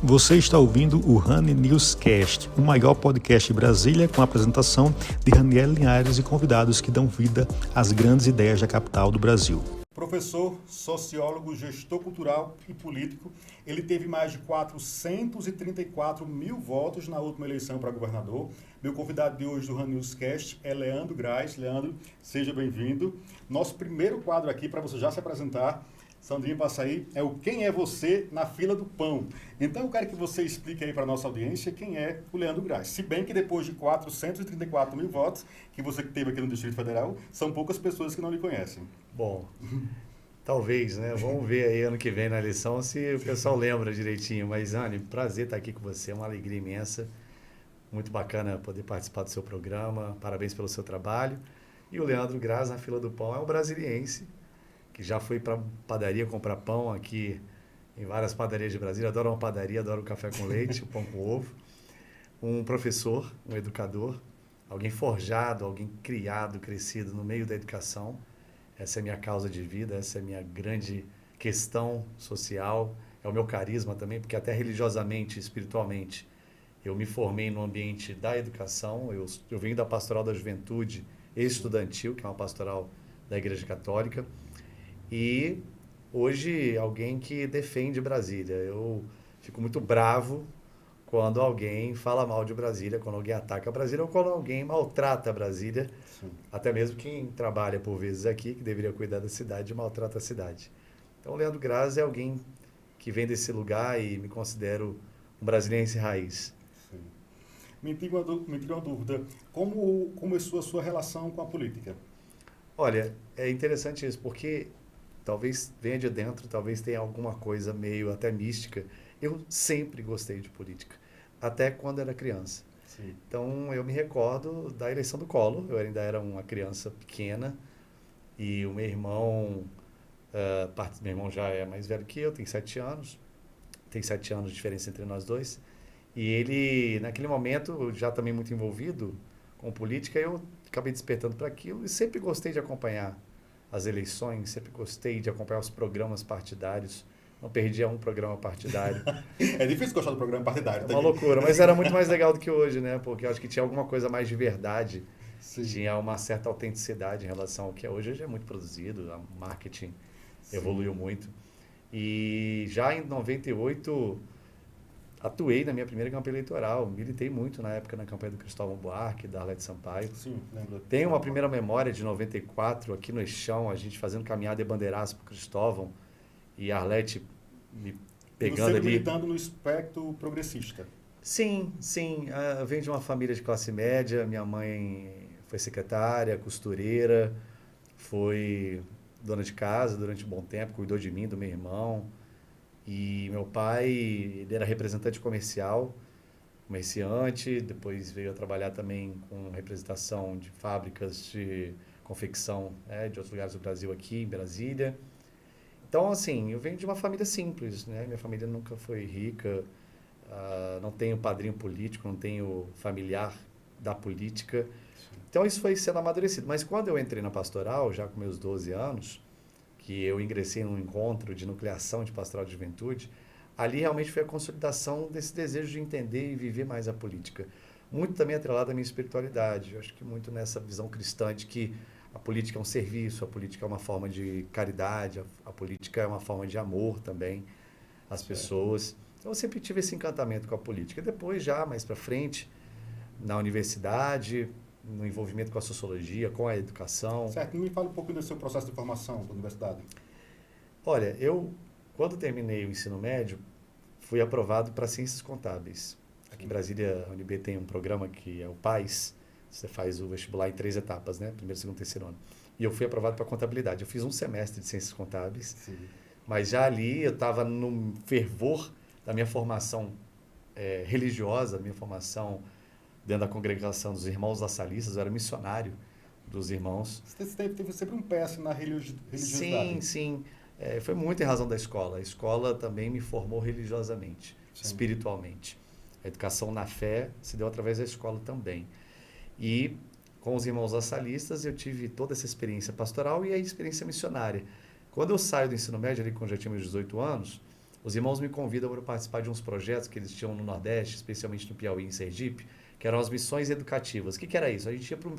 Você está ouvindo o Honey Newscast, o maior podcast de Brasília, com a apresentação de Raniel Linhares e convidados que dão vida às grandes ideias da capital do Brasil. Professor, sociólogo, gestor cultural e político, ele teve mais de 434 mil votos na última eleição para governador. Meu convidado de hoje do Honey Newscast é Leandro Graz. Leandro, seja bem-vindo. Nosso primeiro quadro aqui, para você já se apresentar, Sandrinha Passaí, é o Quem é Você na Fila do Pão. Então eu quero que você explique aí para a nossa audiência quem é o Leandro Graz. Se bem que depois de 434 mil votos que você teve aqui no Distrito Federal, são poucas pessoas que não lhe conhecem. Bom, talvez, né? Vamos ver aí ano que vem na eleição se o pessoal lembra direitinho. Mas, Anny, prazer estar aqui com você, é uma alegria imensa. Muito bacana poder participar do seu programa. Parabéns pelo seu trabalho. E o Leandro Graz, na Fila do Pão, é um brasiliense que já foi para padaria comprar pão aqui em várias padarias de Brasília. Adoro uma padaria, adoro o café com leite, o pão com ovo. Um professor, um educador, alguém forjado, alguém criado, crescido no meio da educação. Essa é a minha causa de vida, essa é a minha grande questão social. É o meu carisma também, porque até religiosamente, espiritualmente, eu me formei no ambiente da educação. Eu venho da Pastoral da Juventude Estudantil, que é uma pastoral da Igreja Católica. E hoje alguém que defende Brasília. Eu fico muito bravo quando alguém fala mal de Brasília, quando alguém ataca Brasília ou quando alguém maltrata Brasília. Sim. Até mesmo quem trabalha por vezes aqui, que deveria cuidar da cidade, maltrata a cidade. Então, o Leandro Graz é alguém que vem desse lugar e me considero um brasiliense raiz. Sim. Me tira uma dúvida. Como começou a sua relação com a política? Olha, é interessante isso, porque talvez venha de dentro, talvez tenha alguma coisa meio até mística. Eu sempre gostei de política, até quando era criança. Sim. Então, eu me recordo da eleição do Collor. Eu ainda era uma criança pequena e o meu irmão já é mais velho que eu, tem 7 anos. Tem 7 anos de diferença entre nós dois. E ele, naquele momento, já também muito envolvido com política, eu acabei despertando para aquilo e sempre gostei de acompanhar as eleições, sempre gostei de acompanhar os programas partidários. Não perdia um programa partidário. É difícil gostar do programa partidário. É uma loucura, mas era muito mais legal do que hoje, né? Porque eu acho que tinha alguma coisa mais de verdade. Sim. Tinha uma certa autenticidade em relação ao que é hoje. Hoje é muito produzido, o marketing evoluiu muito. E já em 98, atuei na minha primeira campanha eleitoral. Militei muito na época na campanha do Cristóvão Buarque, da Arlete Sampaio. Sim, lembro. Tenho uma primeira memória de 94, aqui no Eixão, a gente fazendo caminhada e bandeiraço para o Cristóvão. E a Arlete me pegando ali. Você militando no espectro progressista? Sim, sim. Eu venho de uma família de classe média. Minha mãe foi secretária, costureira, foi dona de casa durante um bom tempo, cuidou de mim, do meu irmão. E meu pai, ele era representante comercial, comerciante, depois veio a trabalhar também com representação de fábricas de confecção, de outros lugares do Brasil aqui, em Brasília. Então, assim, eu venho de uma família simples, né? Minha família nunca foi rica, não tenho padrinho político, não tenho familiar da política. Então, isso foi sendo amadurecido. Mas quando eu entrei na pastoral, já com meus 12 anos, que eu ingressei num encontro de nucleação de pastoral de juventude, ali realmente foi a consolidação desse desejo de entender e viver mais a política. Muito também atrelado à minha espiritualidade. Eu acho que muito nessa visão cristã de que a política é um serviço, a política é uma forma de caridade, a política é uma forma de amor também às pessoas. Então, eu sempre tive esse encantamento com a política. Depois, já mais para frente, na universidade, no envolvimento com a sociologia, com a educação. Certo. Me fala um pouco do seu processo de formação da universidade. Olha, eu, quando terminei o ensino médio, fui aprovado para Ciências Contábeis. Aqui em Brasília, a UNB tem um programa que é o PAS. Você faz o vestibular em 3 etapas, né? Primeiro, segundo, terceiro ano. E eu fui aprovado para contabilidade. Eu fiz um semestre de ciências contábeis, sim, mas já ali eu estava no fervor da minha formação religiosa, da minha formação dentro da congregação dos Irmãos da Salistas. Eu era missionário dos irmãos. Você teve sempre um pé assim, na religiosidade. Sim, sim. Foi muito em razão da escola. A escola também me formou religiosamente, sim, espiritualmente. A educação na fé se deu através da escola também. E com os Irmãos Assalistas eu tive toda essa experiência pastoral e a experiência missionária. Quando eu saio do ensino médio, ali quando já tinha meus 18 anos, os irmãos me convidam para participar de uns projetos que eles tinham no Nordeste, especialmente no Piauí e em Sergipe, que eram as missões educativas. O que era isso? A gente ia para o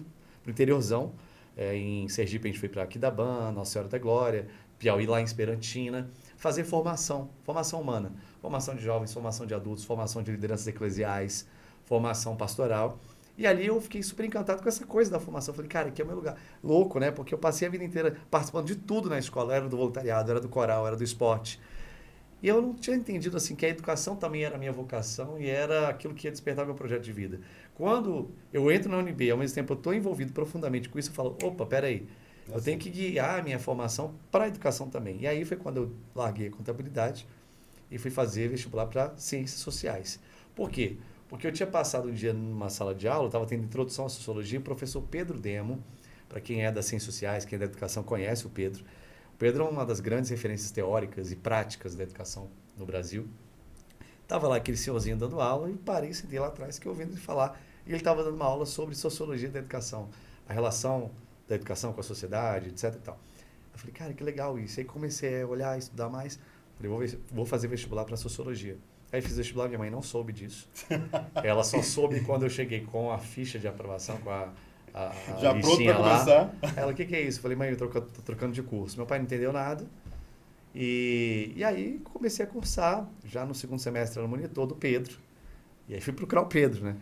interiorzão, em Sergipe a gente foi para Aquidabã, Nossa Senhora da Glória, Piauí lá em Esperantina, fazer formação humana, formação de jovens, formação de adultos, formação de lideranças eclesiais, formação pastoral. E ali eu fiquei super encantado com essa coisa da formação. Eu falei, cara, aqui é o meu lugar. Louco, né? Porque eu passei a vida inteira participando de tudo na escola. Era do voluntariado, era do coral, era do esporte. E eu não tinha entendido assim que a educação também era a minha vocação e era aquilo que ia despertar meu projeto de vida. Quando eu entro na UNB, ao mesmo tempo eu estou envolvido profundamente com isso, eu falo, opa, peraí, eu tenho que guiar a minha formação para a educação também. E aí foi quando eu larguei a contabilidade e fui fazer vestibular para ciências sociais. Por quê? Porque eu tinha passado um dia numa sala de aula, estava tendo introdução à sociologia, o professor Pedro Demo, para quem é das ciências sociais, quem é da educação conhece o Pedro. O Pedro é uma das grandes referências teóricas e práticas da educação no Brasil. Estava lá aquele senhorzinho dando aula e parei, sentei lá atrás, que eu ouvindo ele falar. E ele estava dando uma aula sobre sociologia da educação, a relação da educação com a sociedade, etc. E tal. Eu falei, cara, que legal isso. Aí comecei a olhar, estudar mais. Falei, vou fazer vestibular para sociologia. Aí fiz vestibular, minha mãe não soube disso. Ela só soube quando eu cheguei com a ficha de aprovação, com a já pronto para começar? Ela, o que é isso? Eu falei, mãe, eu tô trocando de curso. Meu pai não entendeu nada. E aí comecei a cursar, já no segundo semestre era monitor do Pedro. E aí fui procurar o Pedro, né?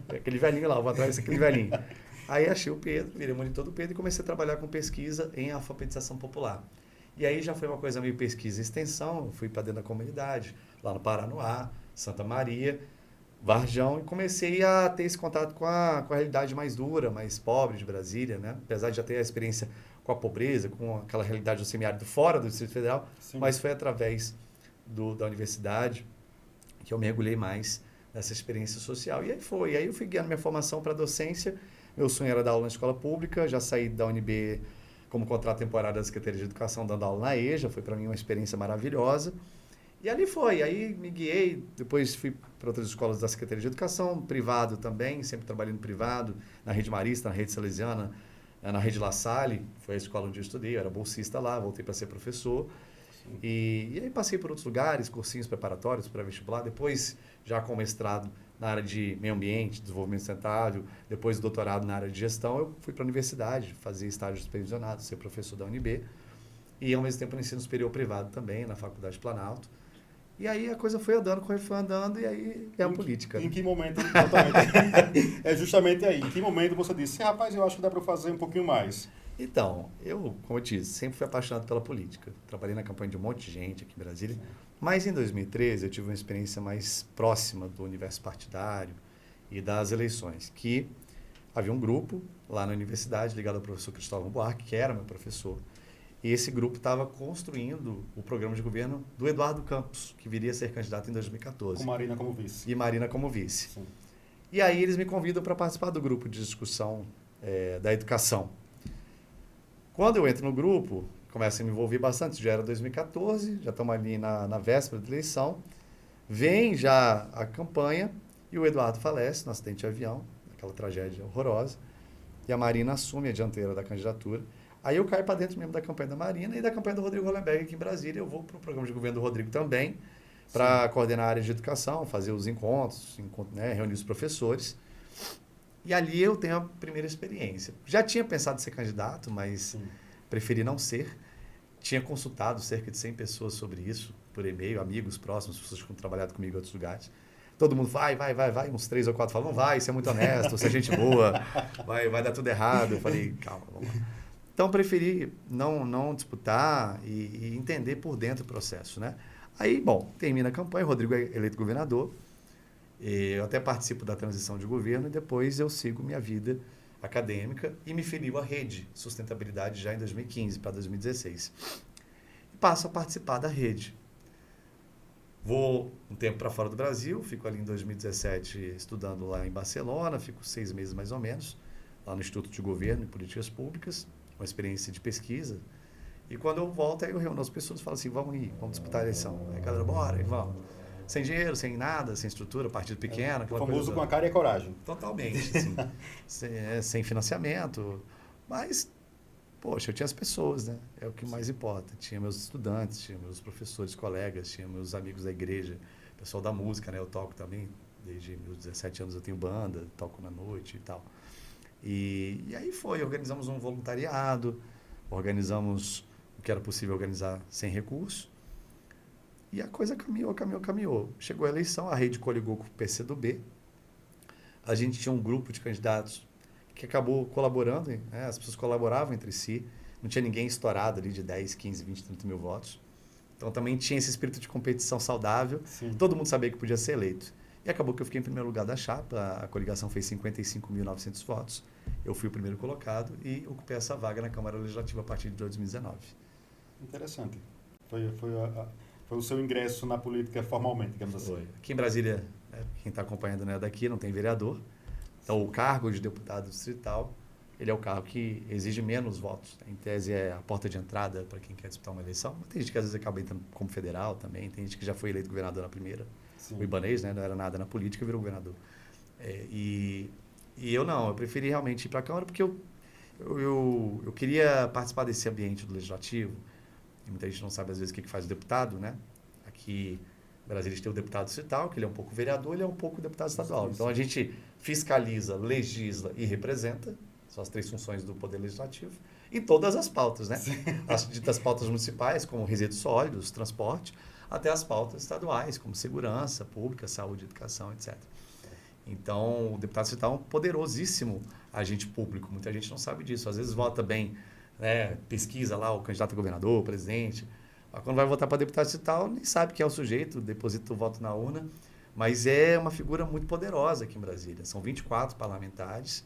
Aquele velhinho lá, vou atrás daquele velhinho. Aí achei o Pedro, virei monitor do Pedro e comecei a trabalhar com pesquisa em alfabetização popular. E aí já foi uma coisa meio pesquisa e extensão, eu fui para dentro da comunidade, lá no Paranoá, Santa Maria, Varjão, e comecei a ter esse contato com a realidade mais dura, mais pobre de Brasília, né? Apesar de já ter a experiência com a pobreza, com aquela realidade do semiárido fora do Distrito Federal, sim, mas foi através da universidade que eu mergulhei mais nessa experiência social. E aí eu fui guiando minha formação para docência. Meu sonho era dar aula na escola pública, já saí da UNB como contrato temporário da Secretaria de Educação, dando aula na EJA, foi para mim uma experiência maravilhosa. E ali foi, aí me guiei, depois fui para outras escolas da Secretaria de Educação, privado também, sempre trabalhei no privado, na Rede Marista, na Rede Salesiana, na Rede La Salle, foi a escola onde eu estudei, eu era bolsista lá, voltei para ser professor. E aí passei por outros lugares, cursinhos preparatórios para vestibular, depois já com mestrado na área de meio ambiente, desenvolvimento sustentável, depois doutorado na área de gestão, eu fui para a universidade, fazer estágio supervisionado, ser professor da UNB, e ao mesmo tempo no ensino superior privado também, na Faculdade Planalto. E aí a coisa foi andando, e aí é a política. Em que momento, exatamente, é justamente aí, em que momento você disse, rapaz, eu acho que dá para fazer um pouquinho mais? Então, como eu disse, sempre fui apaixonado pela política. Trabalhei na campanha de um monte de gente aqui em Brasília. Sim. Mas em 2013 eu tive uma experiência mais próxima do universo partidário e das eleições, que havia um grupo lá na universidade ligado ao professor Cristóvão Buarque, que era meu professor, e esse grupo estava construindo o programa de governo do Eduardo Campos, que viria a ser candidato em 2014. Com Marina como vice. E Marina como vice. Sim. E aí eles me convidam para participar do grupo de discussão da educação. Quando eu entro no grupo, começo a me envolver bastante, já era 2014, já estamos ali na véspera da eleição, vem já a campanha e o Eduardo falece no acidente de avião, aquela tragédia horrorosa, e a Marina assume a dianteira da candidatura. Aí eu caio para dentro mesmo da campanha da Marina e da campanha do Rodrigo Hollenberg aqui em Brasília. Eu vou para o programa de governo do Rodrigo também, para coordenar a área de educação, fazer os encontros, né, reunir os professores. E ali eu tenho a primeira experiência. Já tinha pensado em ser candidato, mas preferi não ser. Tinha consultado cerca de 100 pessoas sobre isso, por e-mail, amigos próximos, pessoas que tinham trabalhado comigo em outros lugares. Todo mundo vai. Uns 3 ou 4 falam, não vai, você é muito honesto, você é gente boa, vai dar tudo errado. Eu falei, calma, vamos lá. Então, preferi não disputar e entender por dentro o processo, né? Aí, bom, termina a campanha, o Rodrigo é eleito governador, eu até participo da transição de governo e depois eu sigo minha vida acadêmica e me filio à Rede Sustentabilidade já em 2015 para 2016. E passo a participar da Rede. Vou um tempo para fora do Brasil, fico ali em 2017 estudando lá em Barcelona, fico 6 meses mais ou menos, lá no Instituto de Governo e Políticas Públicas, uma experiência de pesquisa. E quando eu volto, aí eu reúno as pessoas e falo assim, vamos disputar a eleição. Aí a galera, bora, e vamos. Sem dinheiro, sem nada, sem estrutura, partido pequeno. O famoso com a cara e a coragem. Totalmente, assim. sem financiamento. Mas Poxa, eu tinha as pessoas, né? É o que mais importa. Tinha meus estudantes, tinha meus professores, colegas, tinha meus amigos da igreja, pessoal da música, né? Eu toco também, desde meus 17 anos eu tenho banda, toco na noite e tal. E aí organizamos um voluntariado, organizamos o que era possível organizar sem recurso, e a coisa caminhou. Chegou a eleição, a rede coligou com o PCdoB, a gente tinha um grupo de candidatos que acabou colaborando, né? As pessoas colaboravam entre si, não tinha ninguém estourado ali de 10, 15, 20, 30 mil votos. Então também tinha esse espírito de competição saudável, Sim. todo mundo sabia que podia ser eleito. E acabou que eu fiquei em primeiro lugar da chapa, a coligação fez 55.900 votos, eu fui o primeiro colocado e ocupei essa vaga na Câmara Legislativa a partir de 2019. Interessante. Foi o seu ingresso na política formalmente, digamos assim. Foi. Aqui em Brasília, né, quem está acompanhando não é daqui, não tem vereador. Então, o cargo de deputado distrital, ele é o cargo que exige menos votos. Em tese, é a porta de entrada para quem quer disputar uma eleição. Mas tem gente que às vezes acaba entrando como federal também, tem gente que já foi eleito governador na primeira. Sim. O Ibanez, né, não era nada na política, virou governador. E eu não, eu preferi realmente ir para a Câmara porque eu queria participar desse ambiente do Legislativo. E muita gente não sabe, às vezes, o que faz o deputado, né? Aqui em Brasília a gente tem o deputado distrital, que ele é um pouco vereador, ele é um pouco deputado estadual. Então a gente fiscaliza, legisla e representa, são as 3 funções do Poder Legislativo, em todas as pautas, né? As ditas pautas municipais, como resíduos sólidos, transporte, até as pautas estaduais, como segurança pública, saúde, educação, etc. Então, o deputado distrital é um poderosíssimo agente público, muita gente não sabe disso. Às vezes vota bem, né? Pesquisa lá o candidato a governador, o presidente. Mas quando vai votar para deputado distrital, nem sabe quem é o sujeito, deposita o voto na urna. Mas é uma figura muito poderosa aqui em Brasília. São 24 parlamentares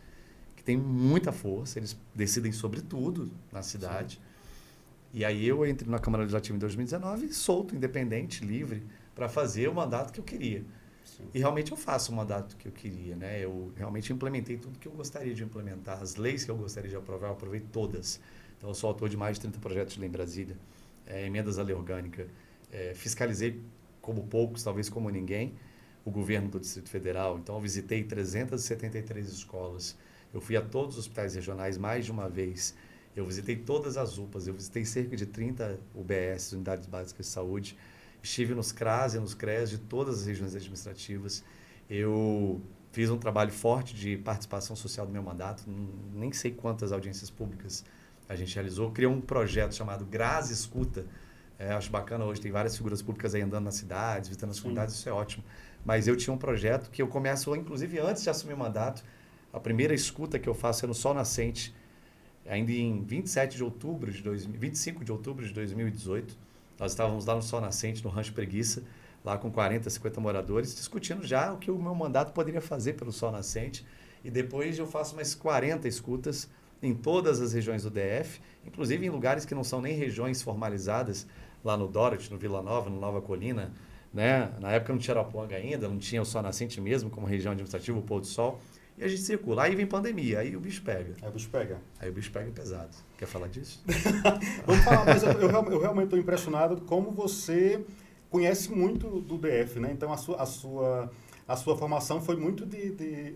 que têm muita força, eles decidem sobre tudo na cidade. Sim. E aí eu entrei na Câmara Legislativa em 2019, solto, independente, livre, para fazer o mandato que eu queria. Sim. E realmente eu faço o mandato que eu queria, né? Eu realmente implementei tudo que eu gostaria de implementar. As leis que eu gostaria de aprovar, eu aprovei todas. Então eu sou autor de mais de 30 projetos de lei em Brasília, emendas à lei orgânica, fiscalizei como poucos, talvez como ninguém, o governo do Distrito Federal. Então eu visitei 373 escolas, eu fui a todos os hospitais regionais mais de uma vez, eu visitei todas as UPAs, eu visitei cerca de 30 UBS, Unidades Básicas de Saúde, estive nos CRAS e nos CRES de todas as regiões administrativas, eu fiz um trabalho forte de participação social do meu mandato, nem sei quantas audiências públicas a gente realizou, criou um projeto chamado Graz Escuta, acho bacana, hoje tem várias figuras públicas aí andando nas cidades, visitando as comunidades, isso é ótimo, mas eu tinha um projeto que eu começo, inclusive antes de assumir o mandato, a primeira escuta que eu faço é no Sol Nascente, ainda em 25 de outubro de 2018, nós estávamos lá no Sol Nascente, no Rancho Preguiça, lá com 40, 50 moradores, discutindo já o que o meu mandato poderia fazer pelo Sol Nascente, e depois eu faço mais 40 escutas em todas as regiões do DF, inclusive em lugares que não são nem regiões formalizadas, lá no Dorot, no Vila Nova, no Nova Colina, né? Na época não tinha Arapuanga ainda, não tinha o Sol Nascente mesmo como região administrativa, o Pôr do Sol, e a gente circula. Aí vem pandemia, aí o bicho pega. Aí o bicho pega pesado. Quer falar disso? Vamos falar, mas eu realmente estou impressionado como você conhece muito do DF, né? Então a sua formação foi muito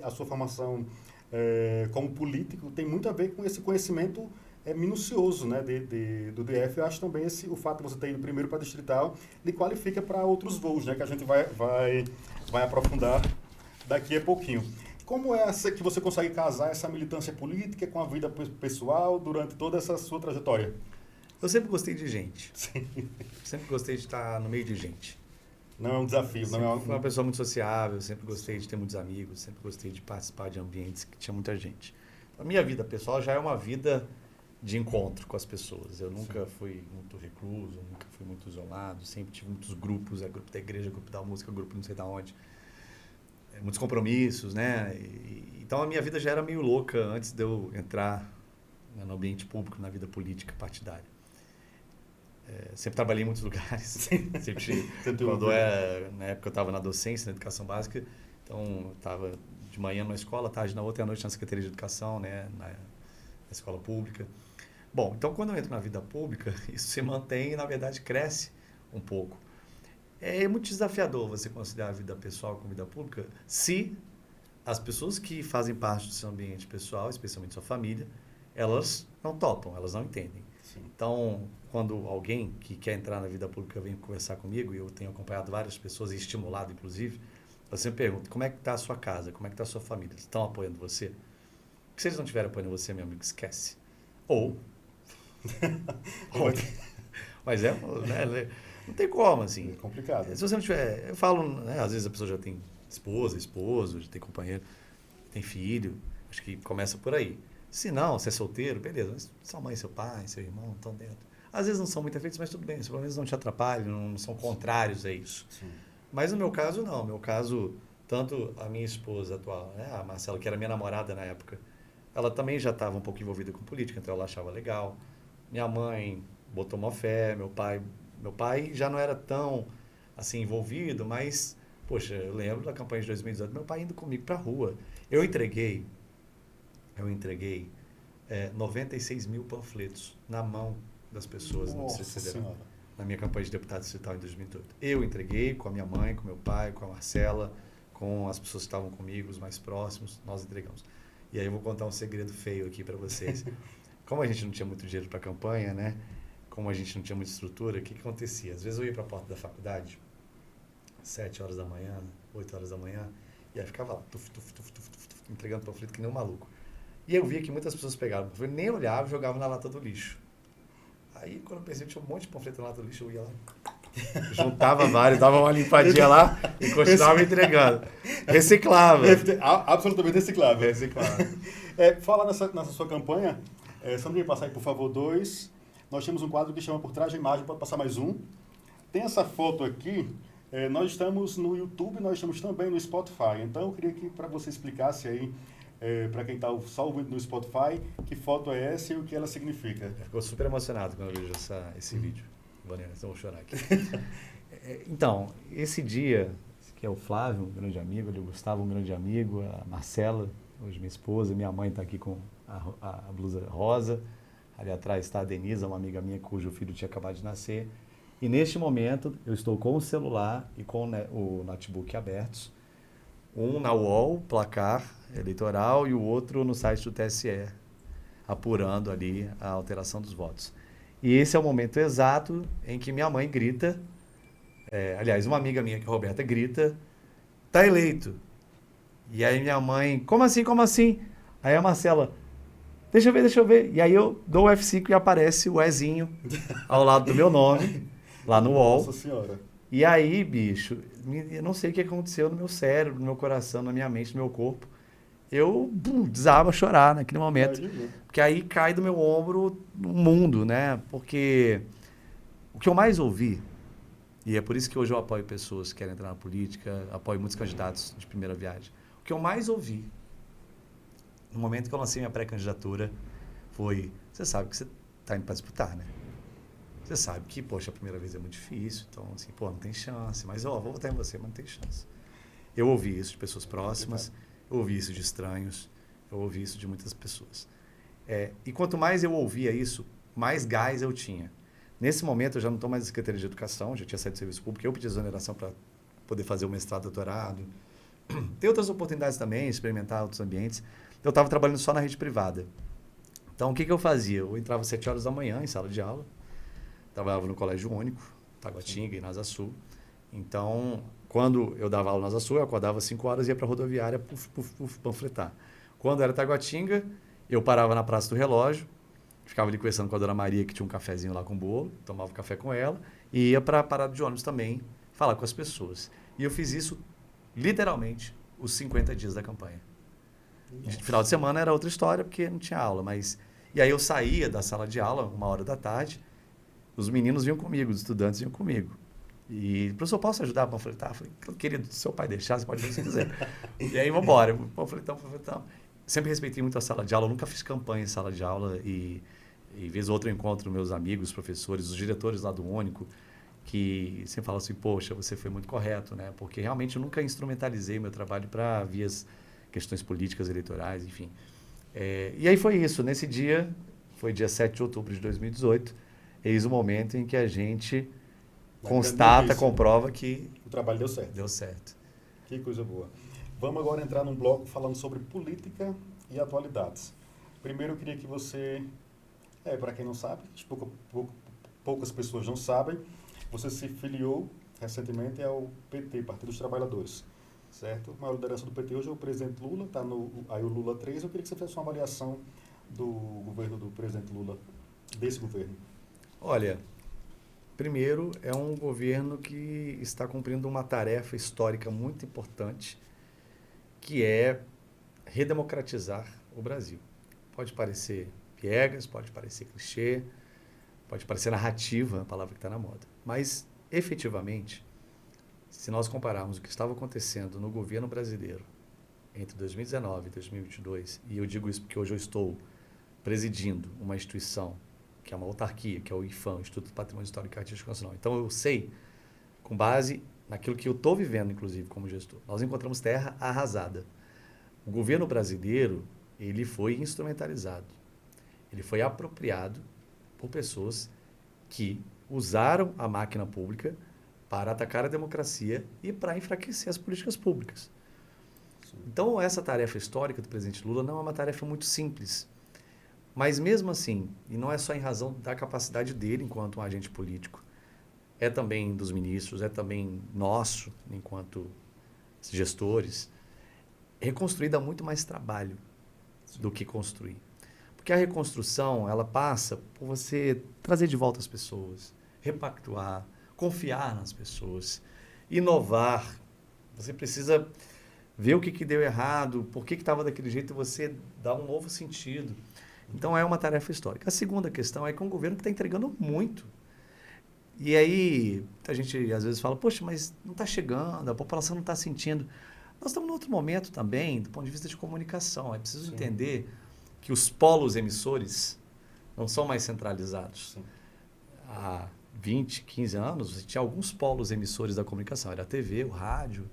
a sua formação como político tem muito a ver com esse conhecimento minucioso, né, do DF. Eu acho também o fato de você ter ido primeiro para a distrital lhe qualifica para outros voos, né, que a gente vai aprofundar daqui a pouquinho. Como é que você consegue casar essa militância política com a vida pessoal durante toda essa sua trajetória? Eu sempre gostei de gente. Sim. Sempre gostei de estar no meio de gente. Não é um desafio. Fui uma pessoa muito sociável, sempre gostei de ter muitos amigos, sempre gostei de participar de ambientes que tinha muita gente. A minha vida pessoal já é uma vida de encontro com as pessoas. Eu nunca fui muito recluso, nunca fui muito isolado, sempre tive muitos grupos, grupo da igreja, grupo da música, grupo não sei de onde. Muitos compromissos, né? Então a minha vida já era meio louca antes de eu entrar no ambiente público, na vida política partidária. Sempre trabalhei em muitos lugares. Na época eu estava na docência, na educação básica, então estava de manhã numa escola, tarde na outra e à noite na Secretaria de Educação, né? Na escola pública. Bom, então quando eu entro na vida pública, isso se mantém e na verdade cresce um pouco. É muito desafiador você conciliar a vida pessoal com a vida pública se as pessoas que fazem parte do seu ambiente pessoal, especialmente sua família, elas não topam, elas não entendem. Sim. Então, quando alguém que quer entrar na vida pública vem conversar comigo, e eu tenho acompanhado várias pessoas, e estimulado inclusive, eu sempre pergunto, como é que está a sua casa? Como é que está a sua família? Eles estão apoiando você? Porque se eles não estiverem apoiando você, meu amigo, esquece. Ou mas né, não tem como, assim. É complicado. Se você não tiver... Eu falo, né, às vezes a pessoa já tem esposo, já tem companheiro, tem filho. Acho que começa por aí. Se não, se é solteiro, beleza. Mas sua mãe, seu pai, seu irmão estão dentro. Às vezes não são muito afeitos, mas tudo bem. Pelo menos não te atrapalham, não são contrários a isso. Sim. Mas no meu caso, não. No meu caso, tanto a minha esposa atual, né, a Marcela, que era minha namorada na época, ela também já estava um pouco envolvida com política, então ela achava legal. Minha mãe botou uma fé, meu pai já não era tão assim envolvido, mas, poxa, eu lembro da campanha de 2018, meu pai indo comigo para a rua. Eu entreguei 96 mil panfletos na mão das pessoas no Nossa Distrito Federal, Senhora. na minha campanha de deputado distrital em 2018. Eu entreguei com a minha mãe, com meu pai, com a Marcela, com as pessoas que estavam comigo, os mais próximos, nós entregamos. E aí eu vou contar um segredo feio aqui para vocês. Como a gente não tinha muito dinheiro para a campanha, né? Como a gente não tinha muita estrutura, o que acontecia? Às vezes eu ia para a porta da faculdade, 7 horas da manhã, 8 horas da manhã, e aí ficava lá, entregando panfleto que nem um maluco. E eu via que muitas pessoas pegavam, eu nem olhava e jogavam na lata do lixo. Aí, quando eu percebi que tinha um monte de panfleto na lata do lixo, eu ia lá, juntava vários, dava uma limpadinha lá e continuava entregando. Reciclava. Absolutamente reciclável. Reciclava. Fala nessa sua campanha, Sandrinha, passa aí, por favor, 2. Nós temos um quadro que chama Por Trás da Imagem, pode passar mais um. Tem essa foto aqui, nós estamos no YouTube, nós estamos também no Spotify. Então, eu queria que para você explicasse aí, para quem está só ouvindo no Spotify, que foto é essa e o que ela significa. Ficou super emocionado quando eu vejo esse vídeo. Vanessa, então vou chorar aqui. Então, esse dia, que é o Flávio, um grande amigo, o Gustavo, um grande amigo, a Marcela, hoje minha esposa, minha mãe está aqui com a blusa rosa, ali atrás está a Denise, uma amiga minha cujo filho tinha acabado de nascer. E neste momento, eu estou com o celular e com o notebook abertos, um na UOL, placar eleitoral, e o outro no site do TSE, apurando ali a alteração dos votos. E esse é o momento exato em que minha mãe grita, aliás, uma amiga minha, que é a Roberta, grita, tá eleito. E aí minha mãe, como assim, como assim? Aí a Marcela, deixa eu ver. E aí eu dou o F5 e aparece o Ezinho ao lado do meu nome, lá no UOL. Nossa Senhora. E aí, bicho, eu não sei o que aconteceu no meu cérebro, no meu coração, na minha mente, no meu corpo. Eu desaba a chorar naquele momento. Porque aí cai do meu ombro o mundo, né? Porque o que eu mais ouvi, e é por isso que hoje eu apoio pessoas que querem entrar na política, apoio muitos candidatos de primeira viagem. O que eu mais ouvi, no momento que eu lancei minha pré-candidatura, foi, você sabe que você está indo para disputar, né? Você sabe que, poxa, a primeira vez é muito difícil, então, assim, pô, não tem chance, mas, vou votar em você, mas não tem chance. Eu ouvi isso de pessoas próximas, eu ouvi isso de estranhos, eu ouvi isso de muitas pessoas. E quanto mais eu ouvia isso, mais gás eu tinha. Nesse momento, eu já não estou mais na Secretaria de Educação, já tinha saído do serviço público, eu pedi exoneração para poder fazer o mestrado, doutorado. Tem outras oportunidades também, experimentar outros ambientes. Eu estava trabalhando só na rede privada. Então, o que eu fazia? Eu entrava às 7 horas da manhã em sala de aula, trabalhava no Colégio Único, Taguatinga e Nasa Sul. Então, quando eu dava aula na Nasa Sul, eu acordava às 5 horas e ia para a rodoviária panfletar. Quando era Taguatinga, eu parava na Praça do Relógio, ficava ali conversando com a Dona Maria, que tinha um cafezinho lá com bolo, tomava café com ela, e ia para a parada de ônibus também, falar com as pessoas. E eu fiz isso, literalmente, os 50 dias da campanha. De final de semana era outra história, porque não tinha aula, mas... E aí eu saía da sala de aula, 1h da tarde, os meninos vinham comigo, os estudantes vinham comigo. E, professor, posso ajudar a panfletar? Eu falei, querido, se seu pai deixar, você pode fazer o que você quiser. E aí, vamos embora, panfletão. Sempre respeitei muito a sala de aula, eu nunca fiz campanha em sala de aula e vez ou outra eu encontro meus amigos, professores, os diretores lá do Único, que sempre falam assim, poxa, você foi muito correto, né? Porque realmente eu nunca instrumentalizei meu trabalho para vias, questões políticas, eleitorais, enfim. E aí foi isso, nesse dia, foi dia 7 de outubro de 2018, eis o momento em que a gente constata, comprova que o trabalho deu certo. Deu certo. Que coisa boa. Vamos agora entrar num bloco falando sobre política e atualidades. Primeiro eu queria que você, para quem não sabe, poucas pessoas não sabem, você se filiou recentemente ao PT, Partido dos Trabalhadores, certo? A maior liderança do PT hoje é o presidente Lula, está aí o Lula 3. Eu queria que você fizesse uma avaliação do governo do presidente Lula, desse governo. Olha, primeiro, é um governo que está cumprindo uma tarefa histórica muito importante, que é redemocratizar o Brasil. Pode parecer piegas, pode parecer clichê, pode parecer narrativa, a palavra que está na moda. Mas, efetivamente, se nós compararmos o que estava acontecendo no governo brasileiro entre 2019 e 2022, e eu digo isso porque hoje eu estou presidindo uma instituição, que é uma autarquia, que é o IPHAN, Instituto do Patrimônio Histórico e Artístico Nacional. Então, eu sei, com base naquilo que eu estou vivendo, inclusive, como gestor, nós encontramos terra arrasada. O governo brasileiro, ele foi instrumentalizado, ele foi apropriado por pessoas que usaram a máquina pública para atacar a democracia e para enfraquecer as políticas públicas. Sim. Então, essa tarefa histórica do presidente Lula não é uma tarefa muito simples. Mas mesmo assim, e não é só em razão da capacidade dele enquanto um agente político, é também dos ministros, é também nosso, enquanto gestores, reconstruir dá muito mais trabalho do que construir. Porque a reconstrução, ela passa por você trazer de volta as pessoas, repactuar, confiar nas pessoas, inovar. Você precisa ver o que deu errado, por que estava daquele jeito, e você dá um novo sentido. Então, é uma tarefa histórica. A segunda questão é que é um governo que está entregando muito. E aí, a gente às vezes fala, poxa, mas não está chegando, a população não está sentindo. Nós estamos num outro momento também, do ponto de vista de comunicação. É preciso entender que os polos emissores não são mais centralizados. Sim. Há 20, 15 anos, você tinha alguns polos emissores da comunicação. Era a TV, o rádio.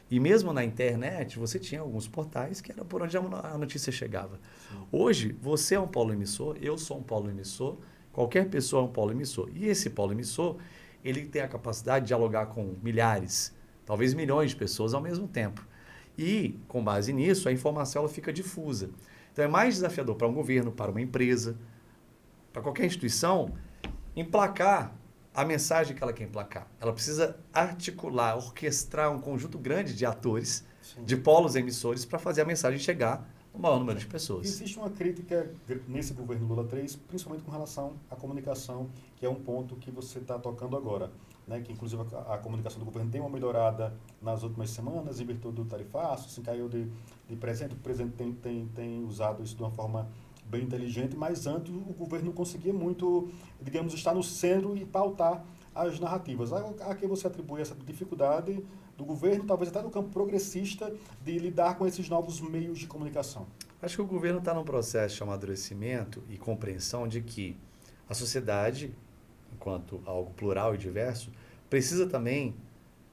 E mesmo na internet, você tinha alguns portais que era por onde a notícia chegava. Sim. Hoje, você é um polo emissor, eu sou um polo emissor, qualquer pessoa é um polo emissor. E esse polo emissor, ele tem a capacidade de dialogar com milhares, talvez milhões de pessoas ao mesmo tempo. E, com base nisso, a informação ela fica difusa. Então, é mais desafiador para um governo, para uma empresa, para qualquer instituição, emplacar a mensagem que ela quer emplacar. Ela precisa articular, orquestrar um conjunto grande de atores, sim, de polos emissores, para fazer a mensagem chegar ao maior número de pessoas. Existe uma crítica nesse governo Lula 3, principalmente com relação à comunicação, que é um ponto que você está tocando agora, né? Que inclusive a comunicação do governo tem uma melhorada nas últimas semanas, em virtude do tarifaço, se caiu de presente, o presidente tem usado isso de uma forma bem inteligente, mas antes o governo não conseguia muito, digamos, estar no centro e pautar as narrativas. A que você atribui essa dificuldade do governo, talvez até do campo progressista, de lidar com esses novos meios de comunicação? Acho que o governo está num processo de amadurecimento e compreensão de que a sociedade, enquanto algo plural e diverso, precisa também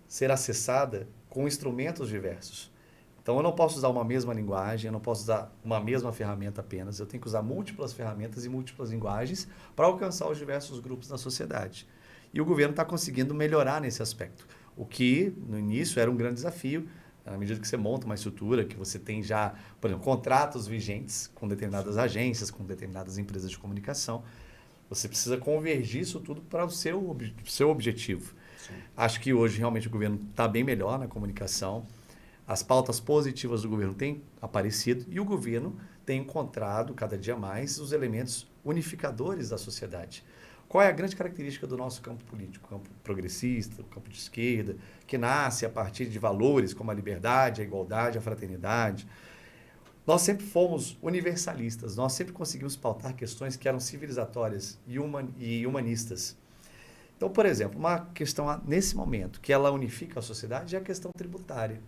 ser acessada com instrumentos diversos. Então, eu não posso usar uma mesma linguagem, eu não posso usar uma mesma ferramenta apenas, eu tenho que usar múltiplas ferramentas e múltiplas linguagens para alcançar os diversos grupos da sociedade. E o governo está conseguindo melhorar nesse aspecto, o que, no início, era um grande desafio, na medida que você monta uma estrutura, que você tem já, por exemplo, contratos vigentes com determinadas agências, com determinadas empresas de comunicação, você precisa convergir isso tudo para o seu objetivo. Sim. Acho que hoje, realmente, o governo está bem melhor na comunicação. As pautas positivas do governo têm aparecido e o governo tem encontrado cada dia mais os elementos unificadores da sociedade. Qual é a grande característica do nosso campo político? O campo progressista, o campo de esquerda, que nasce a partir de valores como a liberdade, a igualdade, a fraternidade. Nós sempre fomos universalistas, nós sempre conseguimos pautar questões que eram civilizatórias e humanistas. Então, por exemplo, uma questão nesse momento que ela unifica a sociedade é a questão tributária.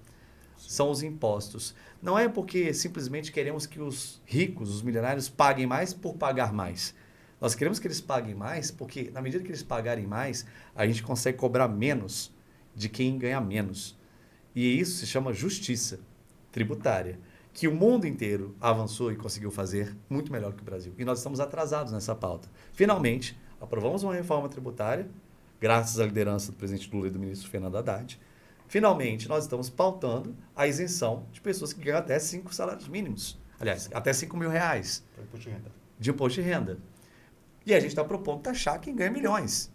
São os impostos. Não é porque simplesmente queremos que os ricos, os milionários, paguem mais por pagar mais. Nós queremos que eles paguem mais porque, na medida que eles pagarem mais, a gente consegue cobrar menos de quem ganha menos. E isso se chama justiça tributária, que o mundo inteiro avançou e conseguiu fazer muito melhor que o Brasil. E nós estamos atrasados nessa pauta. Finalmente, aprovamos uma reforma tributária, graças à liderança do presidente Lula e do ministro Fernando Haddad. Finalmente, nós estamos pautando a isenção de pessoas que ganham até 5 salários mínimos. Aliás, até 5 mil reais Para imposto de renda. de imposto de renda. E a gente está propondo taxar quem ganha milhões.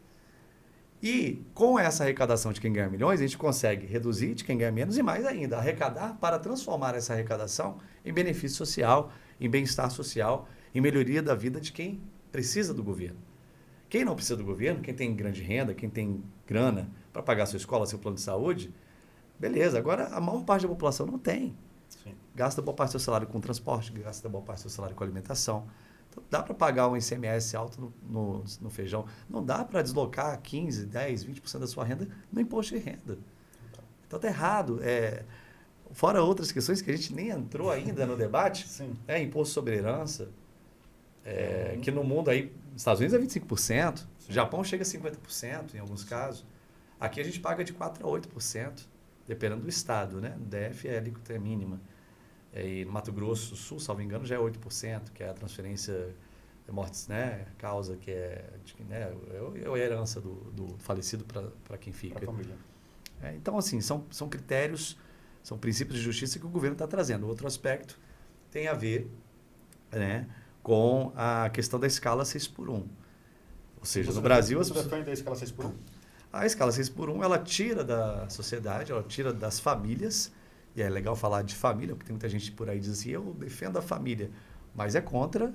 E com essa arrecadação de quem ganha milhões, a gente consegue reduzir de quem ganha menos e mais ainda, arrecadar para transformar essa arrecadação em benefício social, em bem-estar social, em melhoria da vida de quem precisa do governo. Quem não precisa do governo, quem tem grande renda, quem tem grana para pagar sua escola, seu plano de saúde, beleza. Agora, a maior parte da população não tem. Sim. Gasta boa parte do seu salário com transporte, gasta boa parte do seu salário com alimentação. Então, dá para pagar um ICMS alto no feijão. Não dá para deslocar 15%, 10%, 20% da sua renda no imposto de renda. Então, está errado. Fora outras questões que a gente nem entrou ainda no debate, Sim. Imposto sobre herança, que no mundo aí, nos Estados Unidos é 25%, Sim. Japão chega a 50% em alguns casos. Aqui a gente paga de 4% a 8%, dependendo do estado, né? No DF a alíquota é mínima. E no Mato Grosso do Sul, salvo engano, já é 8%, que é a transferência de mortes, né? Causa que é a herança do falecido para quem fica. Para a família. Então, assim, são critérios, são princípios de justiça que o governo está trazendo. Outro aspecto tem a ver, né, com a questão da escala 6x1. Ou seja, no Brasil... Você defende a escala 6x1? A escala 6x1, ela tira da sociedade, ela tira das famílias, e é legal falar de família, porque tem muita gente por aí que diz assim, eu defendo a família, mas é contra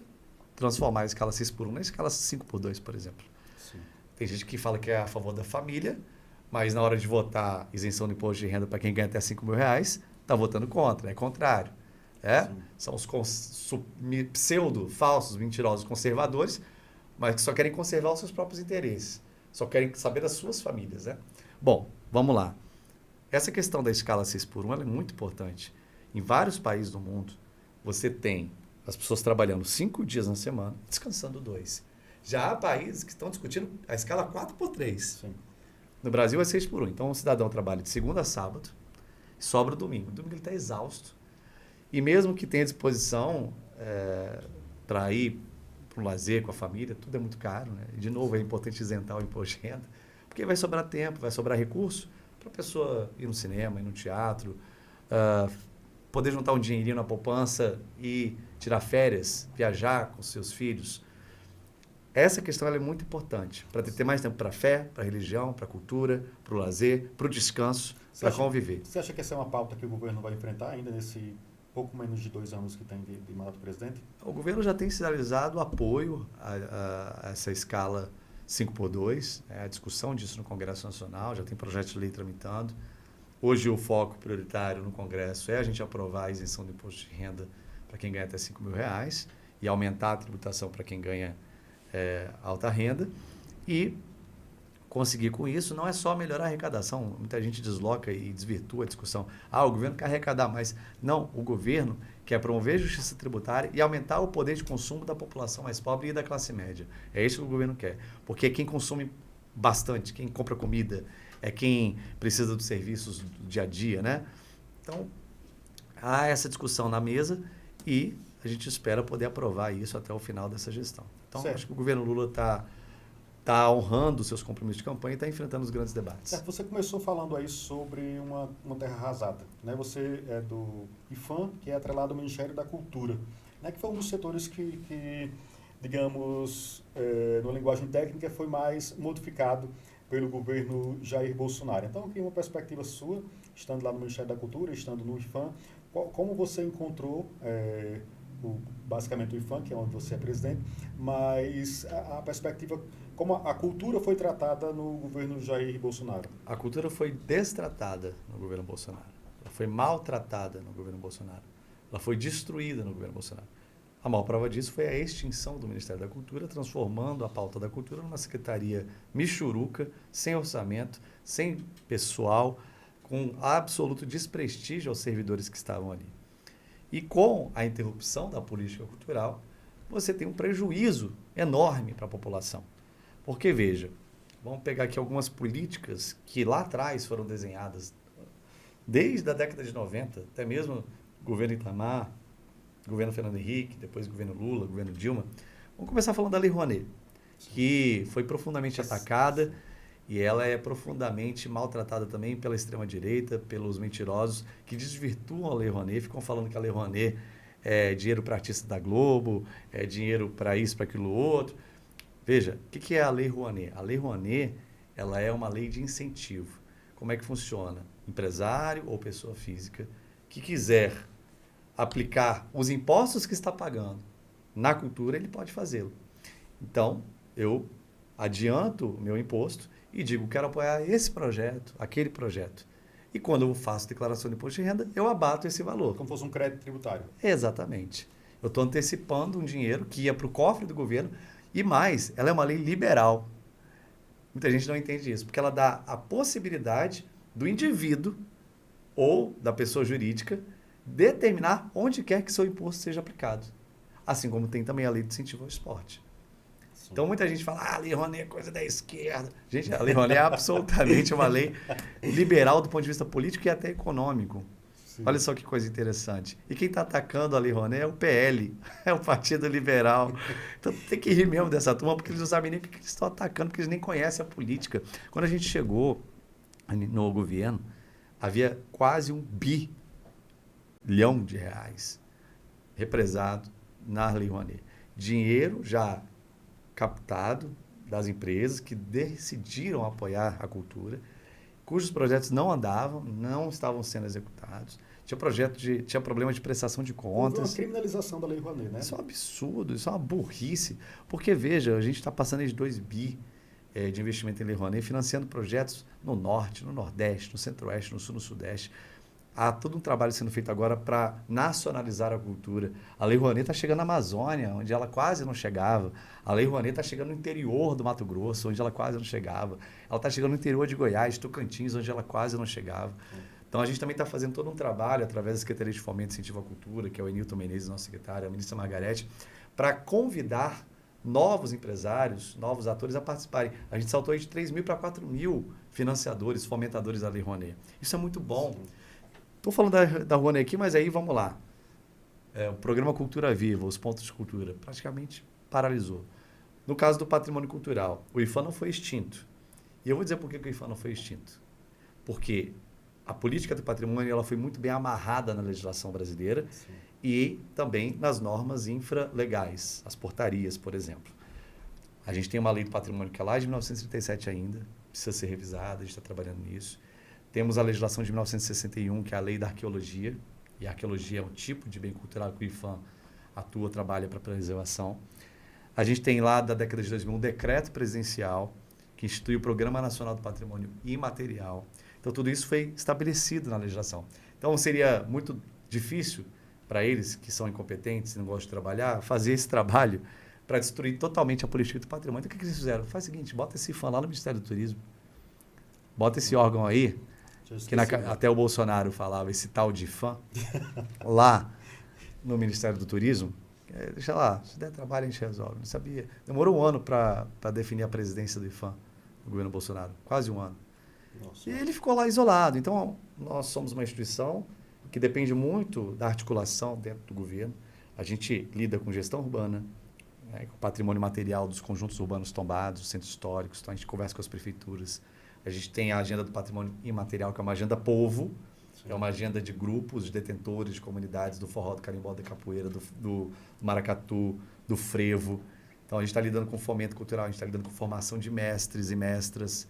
transformar a escala 6x1 na escala 5x2, por exemplo. Sim. Tem gente que fala que é a favor da família, mas na hora de votar isenção do imposto de renda para quem ganha até 5 mil reais, está votando contra, é contrário. São os pseudo, falsos, mentirosos conservadores, mas que só querem conservar os seus próprios interesses. Só querem saber das suas famílias, né? Bom, vamos lá. Essa questão da escala 6x1 ela é muito importante. Em vários países do mundo, você tem as pessoas trabalhando 5 dias na semana, descansando 2. Já há países que estão discutindo a escala 4x3. Sim. No Brasil é 6x1. Então, o cidadão trabalha de segunda a sábado, sobra o domingo. O domingo ele está exausto. E mesmo que tenha disposição para ir para um lazer com a família, tudo é muito caro, né? E, de novo, é importante isentar o imposto de renda, porque vai sobrar tempo, vai sobrar recurso para a pessoa ir no cinema, ir no teatro, poder juntar um dinheirinho na poupança e tirar férias, viajar com seus filhos. Essa questão ela é muito importante para ter mais tempo para a fé, para a religião, para a cultura, para o lazer, para o descanso, para conviver. Você acha que essa é uma pauta que o governo vai enfrentar ainda nesse pouco menos de 2 anos que tem de mandato do presidente? O governo já tem sinalizado apoio a essa escala 5x2, a discussão disso no Congresso Nacional, já tem projeto de lei tramitando. Hoje o foco prioritário no Congresso é a gente aprovar a isenção do imposto de renda para quem ganha até 5 mil reais e aumentar a tributação para quem ganha alta renda. E conseguir com isso não é só melhorar a arrecadação. Muita gente desloca e desvirtua a discussão. O governo quer arrecadar mais. Não, o governo quer promover a justiça tributária e aumentar o poder de consumo da população mais pobre e da classe média. É isso que o governo quer. Porque é quem consome bastante, quem compra comida, é quem precisa dos serviços do dia a dia, né? Então, há essa discussão na mesa e a gente espera poder aprovar isso até o final dessa gestão. Então, certo. Acho que o governo Lula está honrando os seus compromissos de campanha e está enfrentando os grandes debates. Você começou falando aí sobre uma terra arrasada, né? Você é do IPHAN, que é atrelado ao Ministério da Cultura, né? Que foi um dos setores que digamos, numa linguagem técnica, foi mais modificado pelo governo Jair Bolsonaro. Então, eu queria uma perspectiva sua, estando lá no Ministério da Cultura, estando no IPHAN, como você encontrou basicamente o IPHAN, que é onde você é presidente, mas a perspectiva, como a cultura foi tratada no governo Jair Bolsonaro? A cultura foi destratada no governo Bolsonaro. Ela foi maltratada no governo Bolsonaro. Ela foi destruída no governo Bolsonaro. A maior prova disso foi a extinção do Ministério da Cultura, transformando a pauta da cultura numa secretaria michuruca, sem orçamento, sem pessoal, com absoluto desprestígio aos servidores que estavam ali. E com a interrupção da política cultural, você tem um prejuízo enorme para a população. Porque, veja, vamos pegar aqui algumas políticas que lá atrás foram desenhadas, desde a década de 90, até mesmo governo Itamar, governo Fernando Henrique, depois governo Lula, governo Dilma. Vamos começar falando da Lei Rouanet, que foi profundamente atacada e ela é profundamente maltratada também pela extrema-direita, pelos mentirosos que desvirtuam a Lei Rouanet, ficam falando que a Lei Rouanet é dinheiro para artista da Globo, é dinheiro para isso, para aquilo outro. Veja, o que é a Lei Rouanet? A Lei Rouanet, ela é uma lei de incentivo. Como é que funciona? Empresário ou pessoa física que quiser aplicar os impostos que está pagando na cultura, ele pode fazê-lo. Então, eu adianto o meu imposto e digo, quero apoiar esse projeto, aquele projeto. E quando eu faço declaração de imposto de renda, eu abato esse valor. Como fosse um crédito tributário. Exatamente. Eu estou antecipando um dinheiro que ia para o cofre do governo e mais, ela é uma lei liberal. Muita gente não entende isso, porque ela dá a possibilidade do indivíduo ou da pessoa jurídica determinar onde quer que seu imposto seja aplicado. Assim como tem também a lei de incentivo ao esporte. Sim. Então, muita gente fala, a Lei Rouanet é coisa da esquerda. Gente, a Lei Rouanet é absolutamente uma lei liberal do ponto de vista político e até econômico. Sim. Olha só que coisa interessante. E quem está atacando a Lei Rouanet é o PL, é o Partido Liberal. Então, tem que rir mesmo dessa turma, porque eles não sabem nem o que eles estão atacando, porque eles nem conhecem a política. Quando a gente chegou no governo, havia quase R$1 bilhão represado na Lei Rouanet. Dinheiro já captado das empresas que decidiram apoiar a cultura, cujos projetos não andavam, não estavam sendo executados. Tinha problema de prestação de Houve contas. uma criminalização da Lei Rouanet, né? Isso é um absurdo, isso é uma burrice. Porque, veja, a gente está passando aí de 2 bi de investimento em Lei Rouanet, financiando projetos no Norte, no Nordeste, no Centro-Oeste, no Sul, no Sudeste. Há todo um trabalho sendo feito agora para nacionalizar a cultura. A Lei Rouanet está chegando na Amazônia, onde ela quase não chegava. A Lei Rouanet está chegando no interior do Mato Grosso, onde ela quase não chegava. Ela está chegando no interior de Goiás, Tocantins, onde ela quase não chegava. Então, a gente também está fazendo todo um trabalho, através da Secretaria de Fomento e Incentivo à Cultura, que é o Enilton Menezes, nosso secretário, a ministra Margarete, para convidar novos empresários, novos atores a participarem. A gente saltou aí de 3 mil para 4 mil financiadores, fomentadores da Lei Rouanet. Isso é muito bom. Estou falando da Rouanet aqui, mas aí vamos lá. O programa Cultura Viva, os pontos de cultura, praticamente paralisou. No caso do patrimônio cultural, o IPHAN não foi extinto. E eu vou dizer por que o IPHAN não foi extinto. Porque a política do patrimônio ela foi muito bem amarrada na legislação brasileira. Sim. E também nas normas infralegais, as portarias, por exemplo. A gente tem uma lei do patrimônio que é lá de 1937 ainda, precisa ser revisada, a gente está trabalhando nisso. Temos a legislação de 1961, que é a lei da arqueologia, e a arqueologia é um tipo de bem cultural que o IPHAN atua, trabalha para preservação. A gente tem lá da década de 2000 um decreto presidencial que institui o Programa Nacional do Patrimônio Imaterial. Então, tudo isso foi estabelecido na legislação. Então, seria muito difícil para eles, que são incompetentes e não gostam de trabalhar, fazer esse trabalho para destruir totalmente a política do patrimônio. Então, o que eles fizeram? Faz o seguinte, bota esse IPHAN lá no Ministério do Turismo, bota esse órgão aí, que até o Bolsonaro falava, esse tal de IPHAN, lá no Ministério do Turismo, deixa lá, se der trabalho a gente resolve. Não sabia. Demorou 1 ano para definir a presidência do IPHAN, do governo Bolsonaro, quase 1 ano. Nossa. E ele ficou lá isolado. Então, nós somos uma instituição que depende muito da articulação dentro do governo. A gente lida com gestão urbana, com patrimônio material dos conjuntos urbanos tombados, centros históricos, então a gente conversa com as prefeituras. A gente tem a agenda do patrimônio imaterial, que é uma agenda povo, é uma agenda de grupos, de detentores, de comunidades, do forró, do carimbó, da capoeira, do maracatu, do frevo. Então, a gente está lidando com fomento cultural, a gente está lidando com formação de mestres e mestras.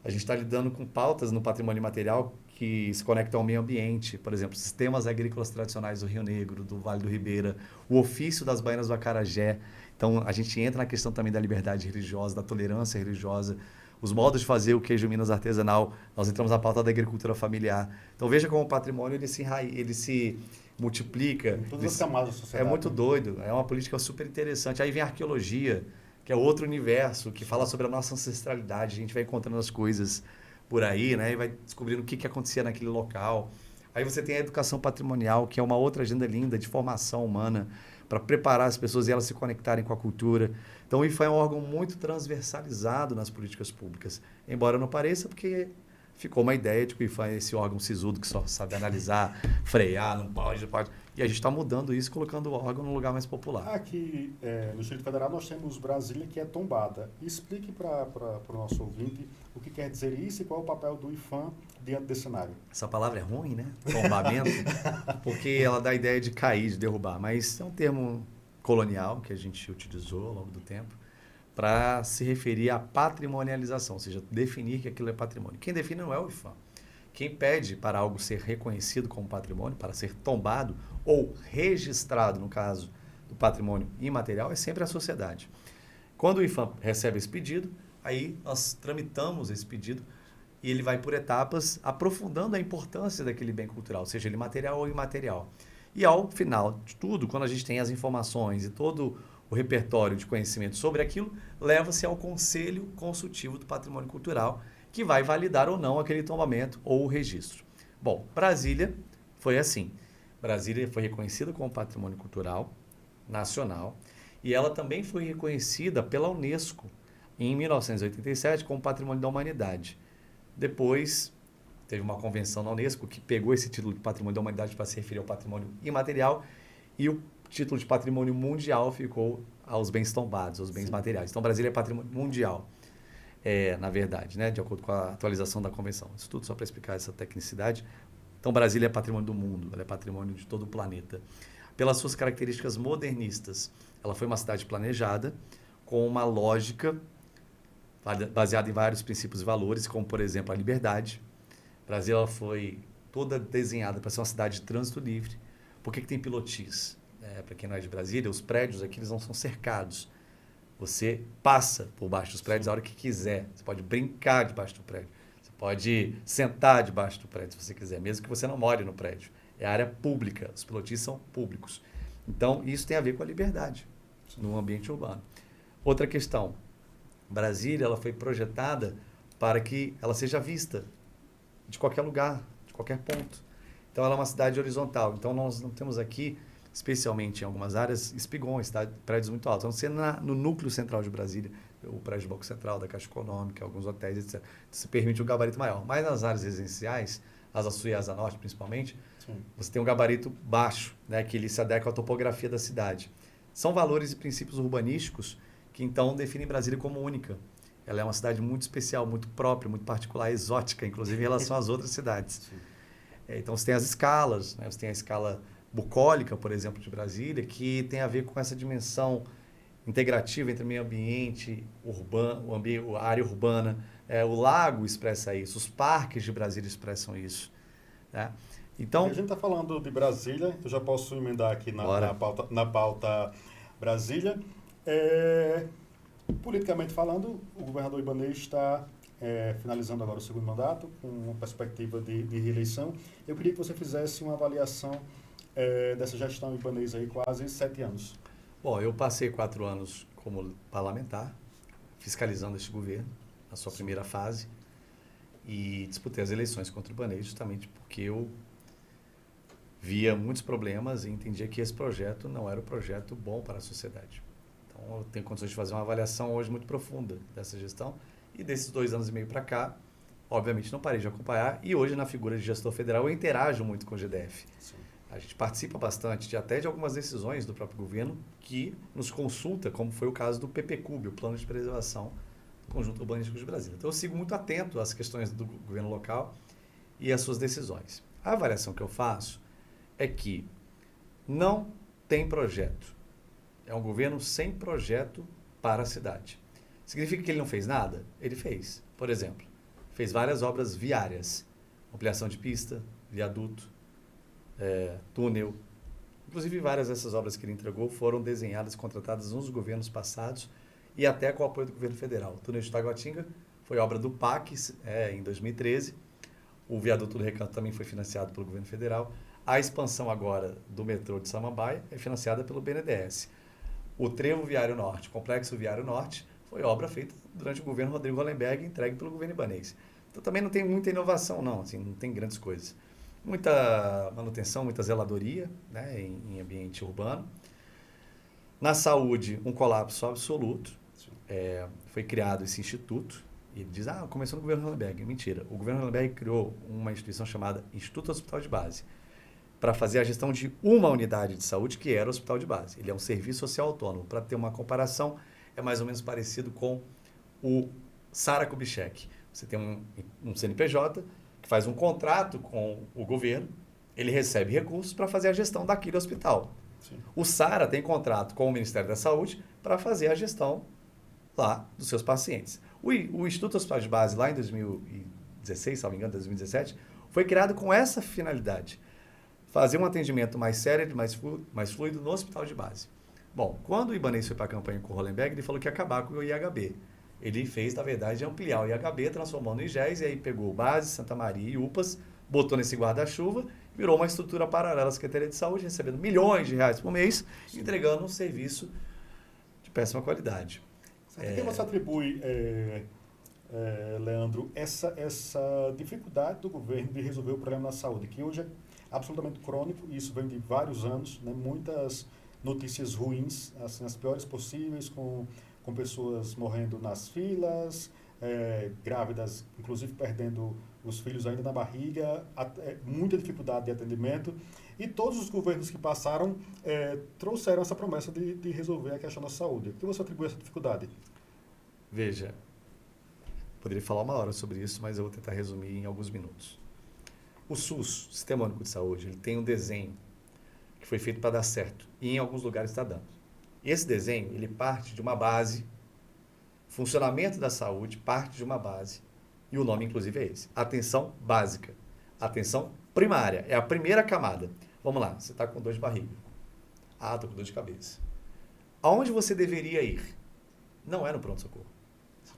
A gente está lidando com pautas no patrimônio imaterial que se conectam ao meio ambiente. Por exemplo, sistemas agrícolas tradicionais do Rio Negro, do Vale do Ribeira, o ofício das baianas do Acarajé. Então, a gente entra na questão também da liberdade religiosa, da tolerância religiosa, os modos de fazer o queijo Minas artesanal. Nós entramos na pauta da agricultura familiar. Então, veja como o patrimônio ele se multiplica. Em todas as camadas da sociedade. É muito doido. É uma política super interessante. Aí vem a arqueologia, que é outro universo, que fala sobre a nossa ancestralidade. A gente vai encontrando as coisas por aí, né? E vai descobrindo o que acontecia naquele local. Aí você tem a educação patrimonial, que é uma outra agenda linda de formação humana, para preparar as pessoas e elas se conectarem com a cultura. Então, o IPHAN é um órgão muito transversalizado nas políticas públicas. Embora não pareça, porque ficou uma ideia de que o IFAM é esse órgão sisudo que só sabe analisar, frear, não pode. E a gente está mudando isso, colocando o órgão num lugar mais popular. Aqui no Distrito Federal nós temos Brasília, que é tombada. Explique para o nosso ouvinte o que quer dizer isso e qual é o papel do IFAM diante desse cenário. Essa palavra é ruim, né? Tombamento, porque ela dá a ideia de cair, de derrubar. Mas é um termo colonial que a gente utilizou ao longo do tempo para se referir à patrimonialização, ou seja, definir que aquilo é patrimônio. Quem define não é o IFAM. Quem pede para algo ser reconhecido como patrimônio, para ser tombado ou registrado, no caso do patrimônio imaterial, é sempre a sociedade. Quando o IFAM recebe esse pedido, aí nós tramitamos esse pedido e ele vai por etapas, aprofundando a importância daquele bem cultural, seja ele material ou imaterial. E ao final de tudo, quando a gente tem as informações e todo o repertório de conhecimento sobre aquilo, leva-se ao Conselho Consultivo do Patrimônio Cultural, que vai validar ou não aquele tombamento ou o registro. Bom, Brasília foi assim. Brasília foi reconhecida como patrimônio cultural nacional e ela também foi reconhecida pela Unesco em 1987 como patrimônio da humanidade. Depois, teve uma convenção na Unesco que pegou esse título de patrimônio da humanidade para se referir ao patrimônio imaterial e o título de patrimônio mundial ficou aos bens tombados, aos bens materiais. Então, Brasília é patrimônio mundial. Na verdade, né, de acordo com a atualização da convenção. Isso tudo só para explicar essa tecnicidade. Então, Brasília é patrimônio do mundo, ela é patrimônio de todo o planeta. Pelas suas características modernistas, ela foi uma cidade planejada com uma lógica baseada em vários princípios e valores, como, por exemplo, a liberdade. Brasília foi toda desenhada para ser uma cidade de trânsito livre. Por que tem pilotis? Para quem não é de Brasília, os prédios aqui eles não são cercados. Você passa por baixo dos prédios a hora que quiser. Você pode brincar debaixo do prédio. Você pode sentar debaixo do prédio se você quiser, mesmo que você não more no prédio. É área pública. Os pilotis são públicos. Então, isso tem a ver com a liberdade no ambiente urbano. Outra questão. Brasília ela foi projetada para que ela seja vista de qualquer lugar, de qualquer ponto. Então, ela é uma cidade horizontal. Então, nós não temos aqui, especialmente em algumas áreas, espigões, prédios muito altos. A não ser no núcleo central de Brasília, o prédio do Banco Central, da Caixa Econômica, alguns hotéis, etc. Isso permite um gabarito maior. Mas nas áreas residenciais, Asa Sul e Asa Norte principalmente, sim, você tem um gabarito baixo, né, que ele se adequa à topografia da cidade. São valores e princípios urbanísticos que então definem Brasília como única. Ela é uma cidade muito especial, muito própria, muito particular, exótica, inclusive em relação às outras cidades. Então você tem as escalas, né? Você tem a escala bucólica, por exemplo, de Brasília, que tem a ver com essa dimensão integrativa entre o meio ambiente, urbano, a área urbana. O lago expressa isso, os parques de Brasília expressam isso. Né? Então, a gente está falando de Brasília, eu já posso emendar aqui na pauta Brasília. Politicamente falando, o governador Ibanez está finalizando agora o segundo mandato, com uma perspectiva de reeleição. Eu queria que você fizesse uma avaliação dessa gestão Ibanez aí, quase 7 anos. Bom, eu passei 4 anos como parlamentar, fiscalizando esse governo, na sua primeira fase, e disputei as eleições contra o Ibanez justamente porque eu via muitos problemas e entendia que esse projeto não era um projeto bom para a sociedade. Então, eu tenho condições de fazer uma avaliação hoje muito profunda dessa gestão. E desses 2 anos e meio para cá, obviamente não parei de acompanhar. E hoje, na figura de gestor federal, eu interajo muito com o GDF. Sim. A gente participa bastante até de algumas decisões do próprio governo que nos consulta, como foi o caso do PPCUB, o Plano de Preservação do Conjunto Urbanístico de Brasília. Então, eu sigo muito atento às questões do governo local e às suas decisões. A avaliação que eu faço é que não tem projeto. É um governo sem projeto para a cidade. Significa que ele não fez nada? Ele fez. Por exemplo, fez várias obras viárias. Ampliação de pista, viaduto, túnel. Inclusive, várias dessas obras que ele entregou foram desenhadas e contratadas nos governos passados e até com o apoio do governo federal. O túnel de Taguatinga foi obra do PAC em 2013. O viaduto do Recanto também foi financiado pelo governo federal. A expansão agora do metrô de Samambaia é financiada pelo BNDES. O Trevo Viário Norte, Complexo Viário Norte, foi obra feita durante o governo Rodrigo Hollenberg, entregue pelo governo Ibanez. Então também não tem muita inovação, não, assim, não tem grandes coisas. Muita manutenção, muita zeladoria, né, em ambiente urbano. Na saúde, um colapso absoluto. Foi criado esse instituto E diz, começou no governo Hollenberg. Mentira. O governo Hollenberg criou uma instituição chamada Instituto Hospital de Base para fazer a gestão de uma unidade de saúde, que era o hospital de base. Ele é um serviço social autônomo. Para ter uma comparação, é mais ou menos parecido com o Sara Kubitschek. Você tem um CNPJ que faz um contrato com o governo, ele recebe recursos para fazer a gestão daquele hospital. Sim. O Sara tem contrato com o Ministério da Saúde para fazer a gestão lá dos seus pacientes. O Instituto Hospital de Base, lá em 2016, se não me engano, 2017, foi criado com essa finalidade. Fazer um atendimento mais sério, mais fluido no hospital de base. Bom, quando o Ibanez foi para a campanha com o Hollenberg, ele falou que ia acabar com o IHB. Ele fez, na verdade, ampliar o IHB, transformando no IGES, e aí pegou Base, Santa Maria e UPAs, botou nesse guarda-chuva, virou uma estrutura paralela à Secretaria de Saúde, recebendo milhões de reais por mês, entregando um serviço de péssima qualidade. A que você atribui, Leandro, essa dificuldade do governo de resolver o problema da saúde, que hoje é absolutamente crônico, e isso vem de vários anos, né? Muitas notícias ruins, assim, as piores possíveis, com pessoas morrendo nas filas, grávidas, inclusive perdendo os filhos ainda na barriga, muita dificuldade de atendimento, e todos os governos que passaram trouxeram essa promessa de resolver a questão da saúde. O que você atribui a essa dificuldade? Veja, poderia falar uma hora sobre isso, mas eu vou tentar resumir em alguns minutos. O SUS, Sistema Único de Saúde, ele tem um desenho que foi feito para dar certo, e em alguns lugares está dando. Esse desenho, ele parte de uma base, funcionamento da saúde parte de uma base, e o nome, inclusive, é esse. Atenção básica. Atenção primária. É a primeira camada. Vamos lá, você está com dor de barriga. Estou com dor de cabeça. Aonde você deveria ir? Não é no pronto-socorro.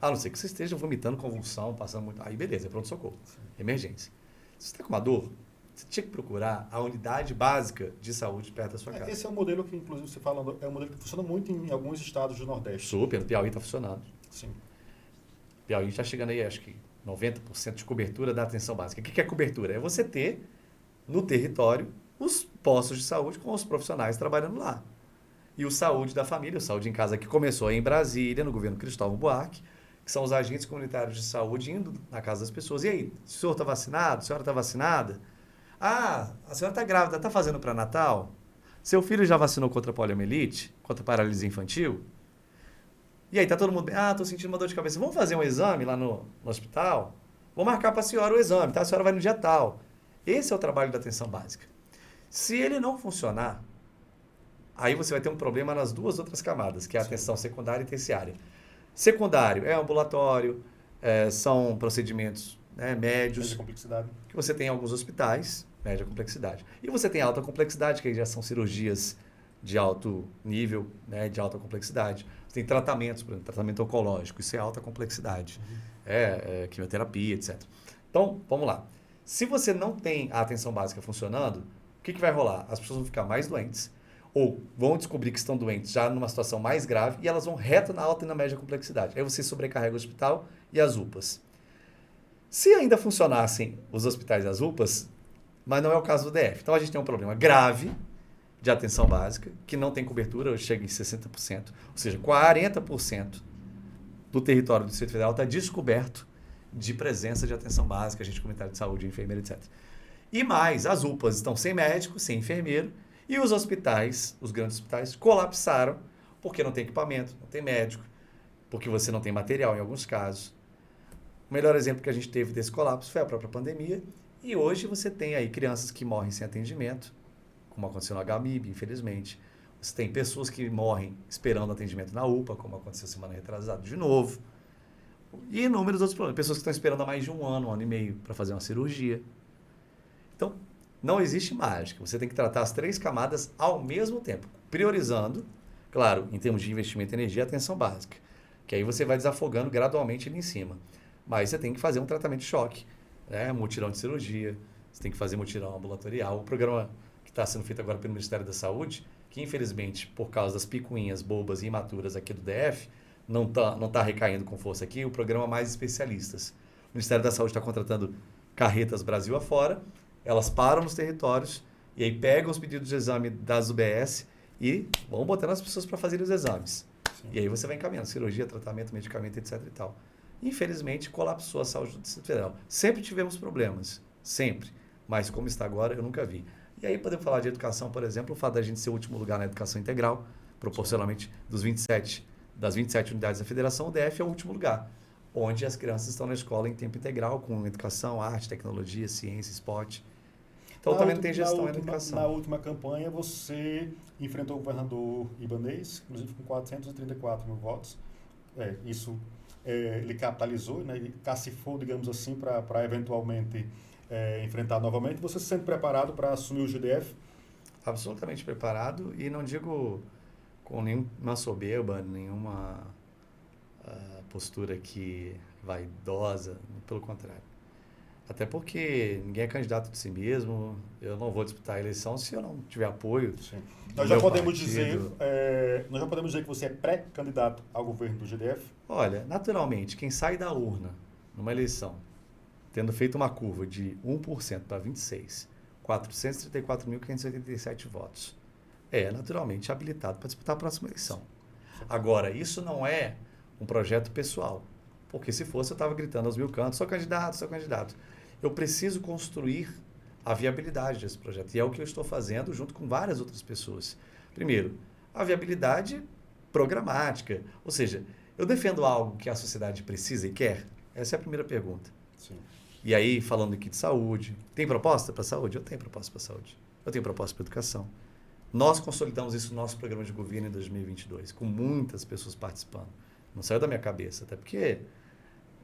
A não ser que você esteja vomitando, convulsão, passando muito... Aí, beleza, é pronto-socorro. Emergência. Se você está com uma dor, você tinha que procurar a unidade básica de saúde perto da sua casa. Esse é um modelo que, inclusive, você fala, é um modelo que funciona muito em alguns estados do Nordeste. Super, no Piauí está funcionando. Sim. Piauí está chegando aí, acho que 90% de cobertura da atenção básica. O que é cobertura? É você ter no território os postos de saúde com os profissionais trabalhando lá. E o Saúde da Família, o Saúde em Casa, que começou em Brasília, no governo Cristóvão Buarque, que são os agentes comunitários de saúde indo na casa das pessoas. E aí, o senhor está vacinado? A senhora está vacinada? A senhora está grávida, está fazendo pré-natal? Seu filho já vacinou contra a poliomielite? Contra a paralisia infantil? E aí, está todo mundo bem? Estou sentindo uma dor de cabeça. Vamos fazer um exame lá no hospital? Vou marcar para a senhora o exame, tá? A senhora vai no dia tal. Esse é o trabalho da atenção básica. Se ele não funcionar, aí você vai ter um problema nas duas outras camadas, que é a atenção secundária e terciária. Secundário é ambulatório, são procedimentos médios, Média complexidade. que você tem em alguns hospitais, média complexidade. E você tem alta complexidade, que aí já são cirurgias de alto nível, de alta complexidade. Você tem tratamentos, por exemplo, tratamento oncológico, isso é alta complexidade. Quimioterapia, etc. Então, vamos lá. Se você não tem a atenção básica funcionando, o que vai rolar? As pessoas vão ficar mais doentes, ou vão descobrir que estão doentes já numa situação mais grave, e elas vão reto na alta e na média complexidade. Aí você sobrecarrega o hospital e as UPAs. Se ainda funcionassem os hospitais e as UPAs, mas não é o caso do DF. Então a gente tem um problema grave de atenção básica, que não tem cobertura, hoje chega em 60%, ou seja, 40% do território do Distrito Federal está descoberto de presença de atenção básica, agente comunitário de saúde, enfermeiro, etc. E mais, as UPAs estão sem médico, sem enfermeiro, e os hospitais, os grandes hospitais, colapsaram porque não tem equipamento, não tem médico, porque você não tem material em alguns casos. O melhor exemplo que a gente teve desse colapso foi a própria pandemia, e hoje você tem aí crianças que morrem sem atendimento, como aconteceu no HMIB, infelizmente. Você tem pessoas que morrem esperando atendimento na UPA, como aconteceu semana retrasada de novo. E inúmeros outros problemas. Pessoas que estão esperando há mais de um ano e meio para fazer uma cirurgia. Então, não existe mágica. Você tem que tratar as 3 camadas ao mesmo tempo, priorizando, claro, em termos de investimento em energia, a atenção básica, que aí você vai desafogando gradualmente ali em cima. Mas você tem que fazer um tratamento de choque, mutirão de cirurgia, você tem que fazer mutirão ambulatorial. O programa que está sendo feito agora pelo Ministério da Saúde, que infelizmente, por causa das picuinhas bobas e imaturas aqui do DF, não tá recaindo com força aqui, o programa Mais Especialistas. O Ministério da Saúde está contratando carretas Brasil afora, elas param nos territórios e aí pegam os pedidos de exame das UBS e vão botando as pessoas para fazerem os exames. Sim. E aí você vai encaminhando cirurgia, tratamento, medicamento, etc. e tal. Infelizmente, colapsou a saúde do Distrito Federal. Sempre tivemos problemas, sempre. Mas como está agora, eu nunca vi. E aí podemos falar de educação, por exemplo, o fato da gente ser o último lugar na educação integral, proporcionalmente das 27 unidades da federação, o DF é o último lugar, onde as crianças estão na escola em tempo integral, com educação, arte, tecnologia, ciência, esporte. Então também não tem gestão na educação. Na última campanha, você enfrentou o governador Ibanez, inclusive com 434 mil votos. Ele capitalizou, né, ele cacifou, digamos assim, para eventualmente enfrentar novamente. Você se sente preparado para assumir o GDF? Absolutamente preparado, e não digo com nenhuma soberba, nenhuma postura que vaidosa, pelo contrário. Até porque ninguém é candidato de si mesmo, eu não vou disputar a eleição se eu não tiver apoio. Sim. Nós já podemos dizer que você é pré-candidato ao governo do GDF? Olha, naturalmente, quem sai da urna numa eleição, tendo feito uma curva de 1% para 26%, 434.587 votos, é naturalmente habilitado para disputar a próxima eleição. Agora, isso não é um projeto pessoal, porque se fosse eu estava gritando aos mil cantos, sou candidato, sou candidato. Eu preciso construir a viabilidade desse projeto, e é o que eu estou fazendo junto com várias outras pessoas. Primeiro, a viabilidade programática, ou seja, eu defendo algo que a sociedade precisa e quer? Essa é a primeira pergunta. Sim. E aí, falando aqui de saúde, tem proposta para a saúde? Eu tenho proposta para a saúde. Eu tenho proposta para a educação. Nós consolidamos isso no nosso programa de governo em 2022, com muitas pessoas participando. Não saiu da minha cabeça, até porque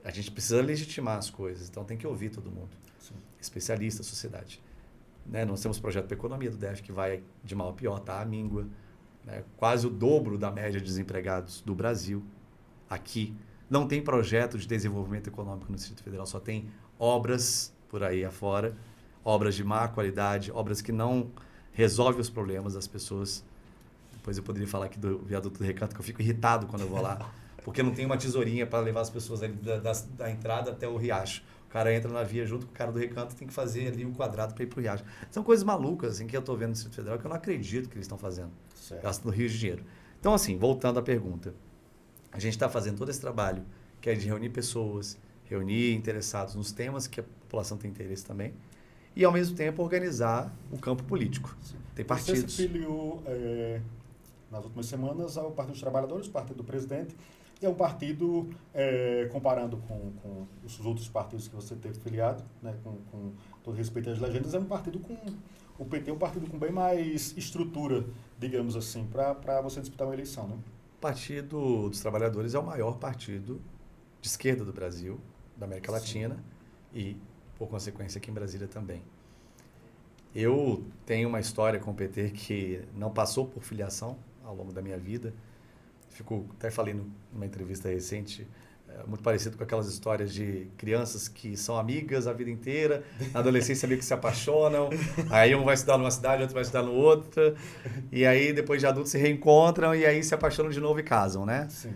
a gente precisa legitimar as coisas, então tem que ouvir todo mundo. Sim. Especialista, sociedade. Né? Nós temos projeto para economia do DF que vai de mal a pior, tá? A míngua. Né? Quase o dobro da média de desempregados do Brasil. Aqui. Não tem projeto de desenvolvimento econômico no Distrito Federal, só tem obras por aí afora, obras de má qualidade, obras que não resolvem os problemas das pessoas. Depois eu poderia falar aqui do viaduto do Recanto, que eu fico irritado quando eu vou lá, porque não tem uma tesourinha para levar as pessoas ali da entrada até o riacho. O cara entra na via junto com o cara do Recanto, tem que fazer ali um quadrado para ir para o riacho. São coisas malucas assim, que eu estou vendo no Distrito Federal que eu não acredito que eles estão fazendo, gastando rios de dinheiro. Então, assim, voltando à pergunta, a gente está fazendo todo esse trabalho, que é de reunir pessoas, reunir interessados nos temas que a população tem interesse também, e, ao mesmo tempo, organizar o campo político. Tem partidos. Você se filiou nas últimas semanas ao Partido dos Trabalhadores, Partido do Presidente, e é um partido, comparando com os outros partidos que você teve filiado, né, com todo respeito às legendas, é um partido com... O PT é um partido com bem mais estrutura, digamos assim, para você disputar uma eleição, né? O Partido dos Trabalhadores é o maior partido de esquerda do Brasil, da América Latina, e, por consequência, aqui em Brasília também. Eu tenho uma história com o PT que não passou por filiação ao longo da minha vida. Até falei numa entrevista recente, muito parecido com aquelas histórias de crianças que são amigas a vida inteira, na adolescência meio que se apaixonam, aí um vai estudar numa cidade, outro vai estudar no outra, e aí depois de adultos se reencontram e aí se apaixonam de novo e casam, né? Sim.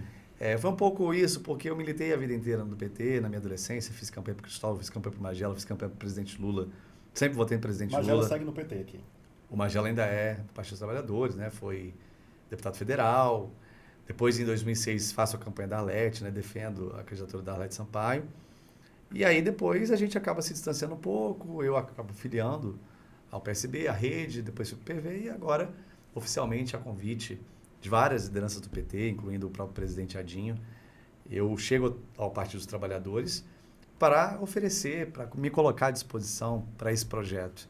Foi um pouco isso, porque eu militei a vida inteira no PT, na minha adolescência, fiz campanha para o Cristóvão, fiz campanha para o Magela, fiz campanha para o presidente Lula, sempre votei no presidente Lula. Magela segue no PT aqui. O Magela ainda é do Partido dos Trabalhadores, né? Foi deputado federal. Depois, em 2006, faço a campanha da Arlete, né? Defendo a candidatura da Arlete Sampaio. E aí, depois, a gente acaba se distanciando um pouco, eu acabo filiando ao PSB, à Rede, depois fui para o PV, e agora, oficialmente, a convite de várias lideranças do PT, incluindo o próprio presidente Adinho, eu chego ao Partido dos Trabalhadores para oferecer, para me colocar à disposição para esse projeto.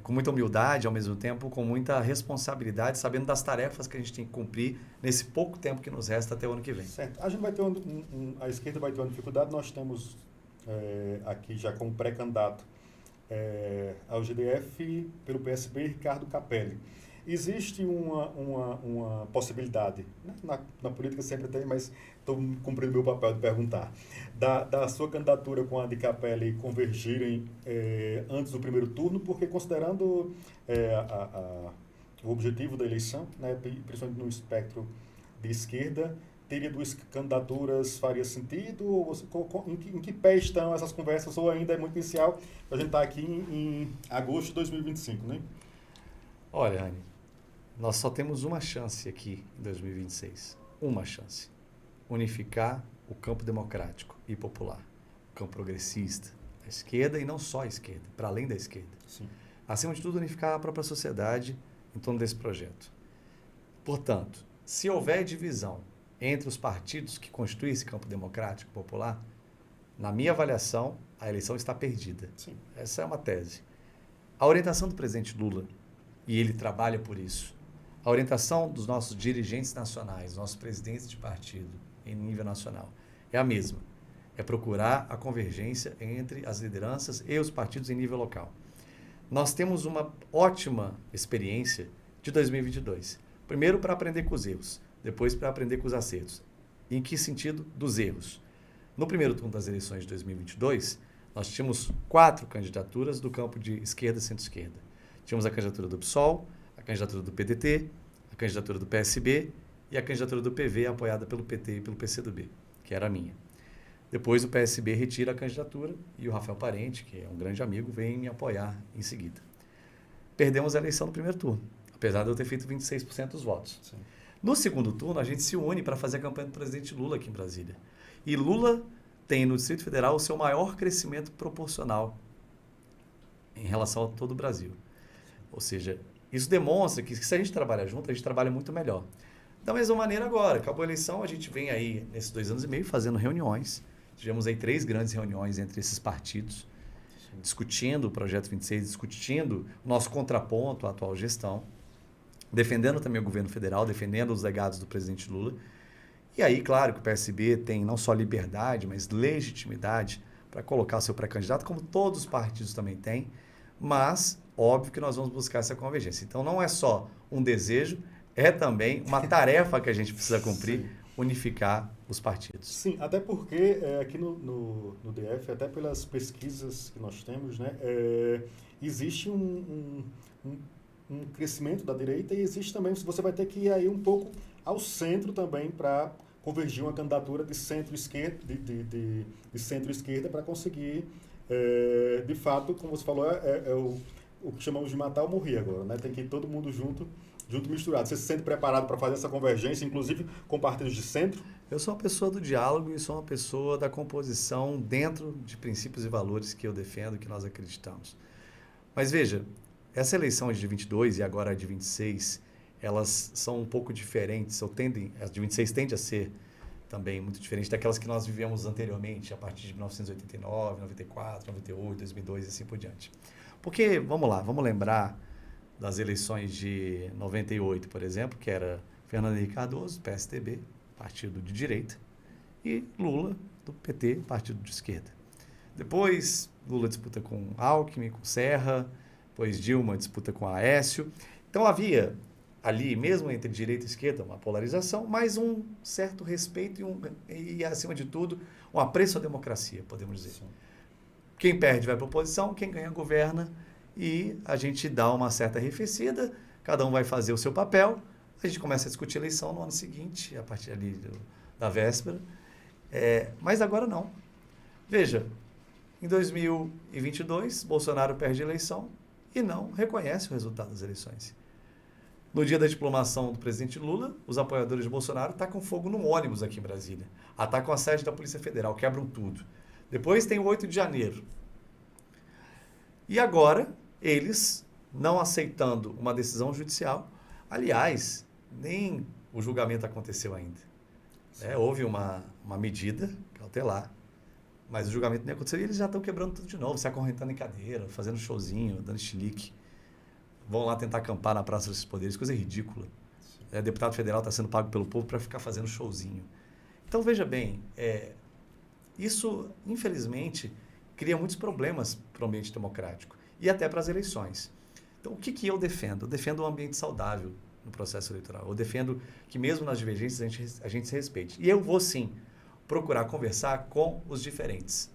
Com muita humildade, ao mesmo tempo, com muita responsabilidade, sabendo das tarefas que a gente tem que cumprir nesse pouco tempo que nos resta até o ano que vem. Certo. A gente vai ter a esquerda vai ter uma dificuldade. Nós temos aqui já como pré-candidato ao GDF pelo PSB, Ricardo Capelli. Existe uma possibilidade, né? Na política sempre tem, mas estou cumprindo meu papel de perguntar, da sua candidatura com a de Capelli convergirem antes do primeiro turno, porque considerando o objetivo da eleição, né, principalmente no espectro de esquerda, teria duas candidaturas, faria sentido? Ou em que pé estão essas conversas, ou ainda é muito inicial? A gente está aqui em agosto de 2025, né? Olha, Rani, nós só temos uma chance aqui em 2026. Uma chance. Unificar o campo democrático. e popular. O campo progressista, a esquerda e não só a esquerda, para além da esquerda. Sim. Acima de tudo, unificar a própria sociedade em torno desse projeto. Portanto, se houver divisão entre os partidos que constituem esse campo democrático popular, na minha avaliação, a eleição está perdida. Sim. Essa é uma tese. A orientação do presidente Lula, e ele trabalha por isso, a orientação dos nossos dirigentes nacionais, nossos presidentes de partido em nível nacional, é a mesma. É procurar a convergência entre as lideranças e os partidos em nível local. Nós temos uma ótima experiência de 2022. Primeiro, para aprender com os erros. Depois, para aprender com os acertos. Em que sentido? Dos erros. No primeiro turno das eleições de 2022, nós tínhamos 4 candidaturas do campo de esquerda e centro-esquerda. Tínhamos a candidatura do PSOL, a candidatura do PDT, a candidatura do PSB e a candidatura do PV, apoiada pelo PT e pelo PCdoB, que era a minha. Depois o PSB retira a candidatura e o Rafael Parente, que é um grande amigo, vem me apoiar em seguida. Perdemos a eleição no primeiro turno, apesar de eu ter feito 26% dos votos. Sim. No segundo turno, a gente se une para fazer a campanha do presidente Lula aqui em Brasília. E Lula tem no Distrito Federal o seu maior crescimento proporcional em relação a todo o Brasil. Ou seja, isso demonstra que se a gente trabalha junto, a gente trabalha muito melhor. Da mesma maneira agora, acabou a eleição, a gente vem aí nesses 2 anos e meio fazendo reuniões. Tivemos aí 3 grandes reuniões entre esses partidos, discutindo o Projeto 26, discutindo o nosso contraponto à atual gestão, defendendo também o governo federal, defendendo os legados do presidente Lula. E aí, claro, que o PSB tem não só liberdade, mas legitimidade para colocar o seu pré-candidato, como todos os partidos também têm, mas óbvio que nós vamos buscar essa convergência. Então, não é só um desejo, é também uma tarefa que a gente precisa cumprir, Sim. unificar os partidos. Sim, até porque aqui no DF, até pelas pesquisas que nós temos, né, existe um crescimento da direita e existe também, você vai ter que ir aí um pouco ao centro também para convergir uma candidatura de centro-esquerda, de centro-esquerda para conseguir, de fato, como você falou, o que chamamos de matar ou morrer agora, né? Tem que ir todo mundo junto misturado. Você se sente preparado para fazer essa convergência, inclusive com partidos de centro? Eu sou uma pessoa do diálogo e sou uma pessoa da composição dentro de princípios e valores que eu defendo, que nós acreditamos. Mas veja, essa eleição de 22 e agora a de 26, elas são um pouco diferentes, as de 26 tende a ser também muito diferente daquelas que nós vivemos anteriormente, a partir de 1989, 94, 98, 2002 e assim por diante. Porque, vamos lá, vamos lembrar das eleições de 98, por exemplo, que era Fernando Henrique Cardoso, PSDB, partido de direita, e Lula, do PT, partido de esquerda. Depois, Lula disputa com Alckmin, com Serra, depois Dilma disputa com Aécio. Então havia ali, mesmo entre direita e esquerda, uma polarização, mas um certo respeito e acima de tudo, um apreço à democracia, podemos dizer. Sim. Quem perde vai para a oposição, quem ganha governa, e a gente dá uma certa arrefecida, cada um vai fazer o seu papel, a gente começa a discutir a eleição no ano seguinte, a partir ali da véspera, mas agora não. Veja, em 2022, Bolsonaro perde a eleição e não reconhece o resultado das eleições. No dia da diplomação do presidente Lula, os apoiadores de Bolsonaro tacam fogo num ônibus aqui em Brasília, atacam a sede da Polícia Federal, quebram tudo. Depois tem o 8 de janeiro. E agora, eles, não aceitando uma decisão judicial, aliás, nem o julgamento aconteceu ainda. Houve uma medida cautelar, mas o julgamento nem aconteceu e eles já estão quebrando tudo de novo, se acorrentando em cadeira, fazendo showzinho, dando chilique. Vão lá tentar acampar na Praça dos Poderes, coisa ridícula. Deputado federal está sendo pago pelo povo para ficar fazendo showzinho. Então, veja bem, isso, infelizmente, cria muitos problemas para o ambiente democrático e até para as eleições. Então, o que eu defendo? Eu defendo um ambiente saudável no processo eleitoral. Eu defendo que mesmo nas divergências a gente se respeite. E eu vou, sim, procurar conversar com os diferentes.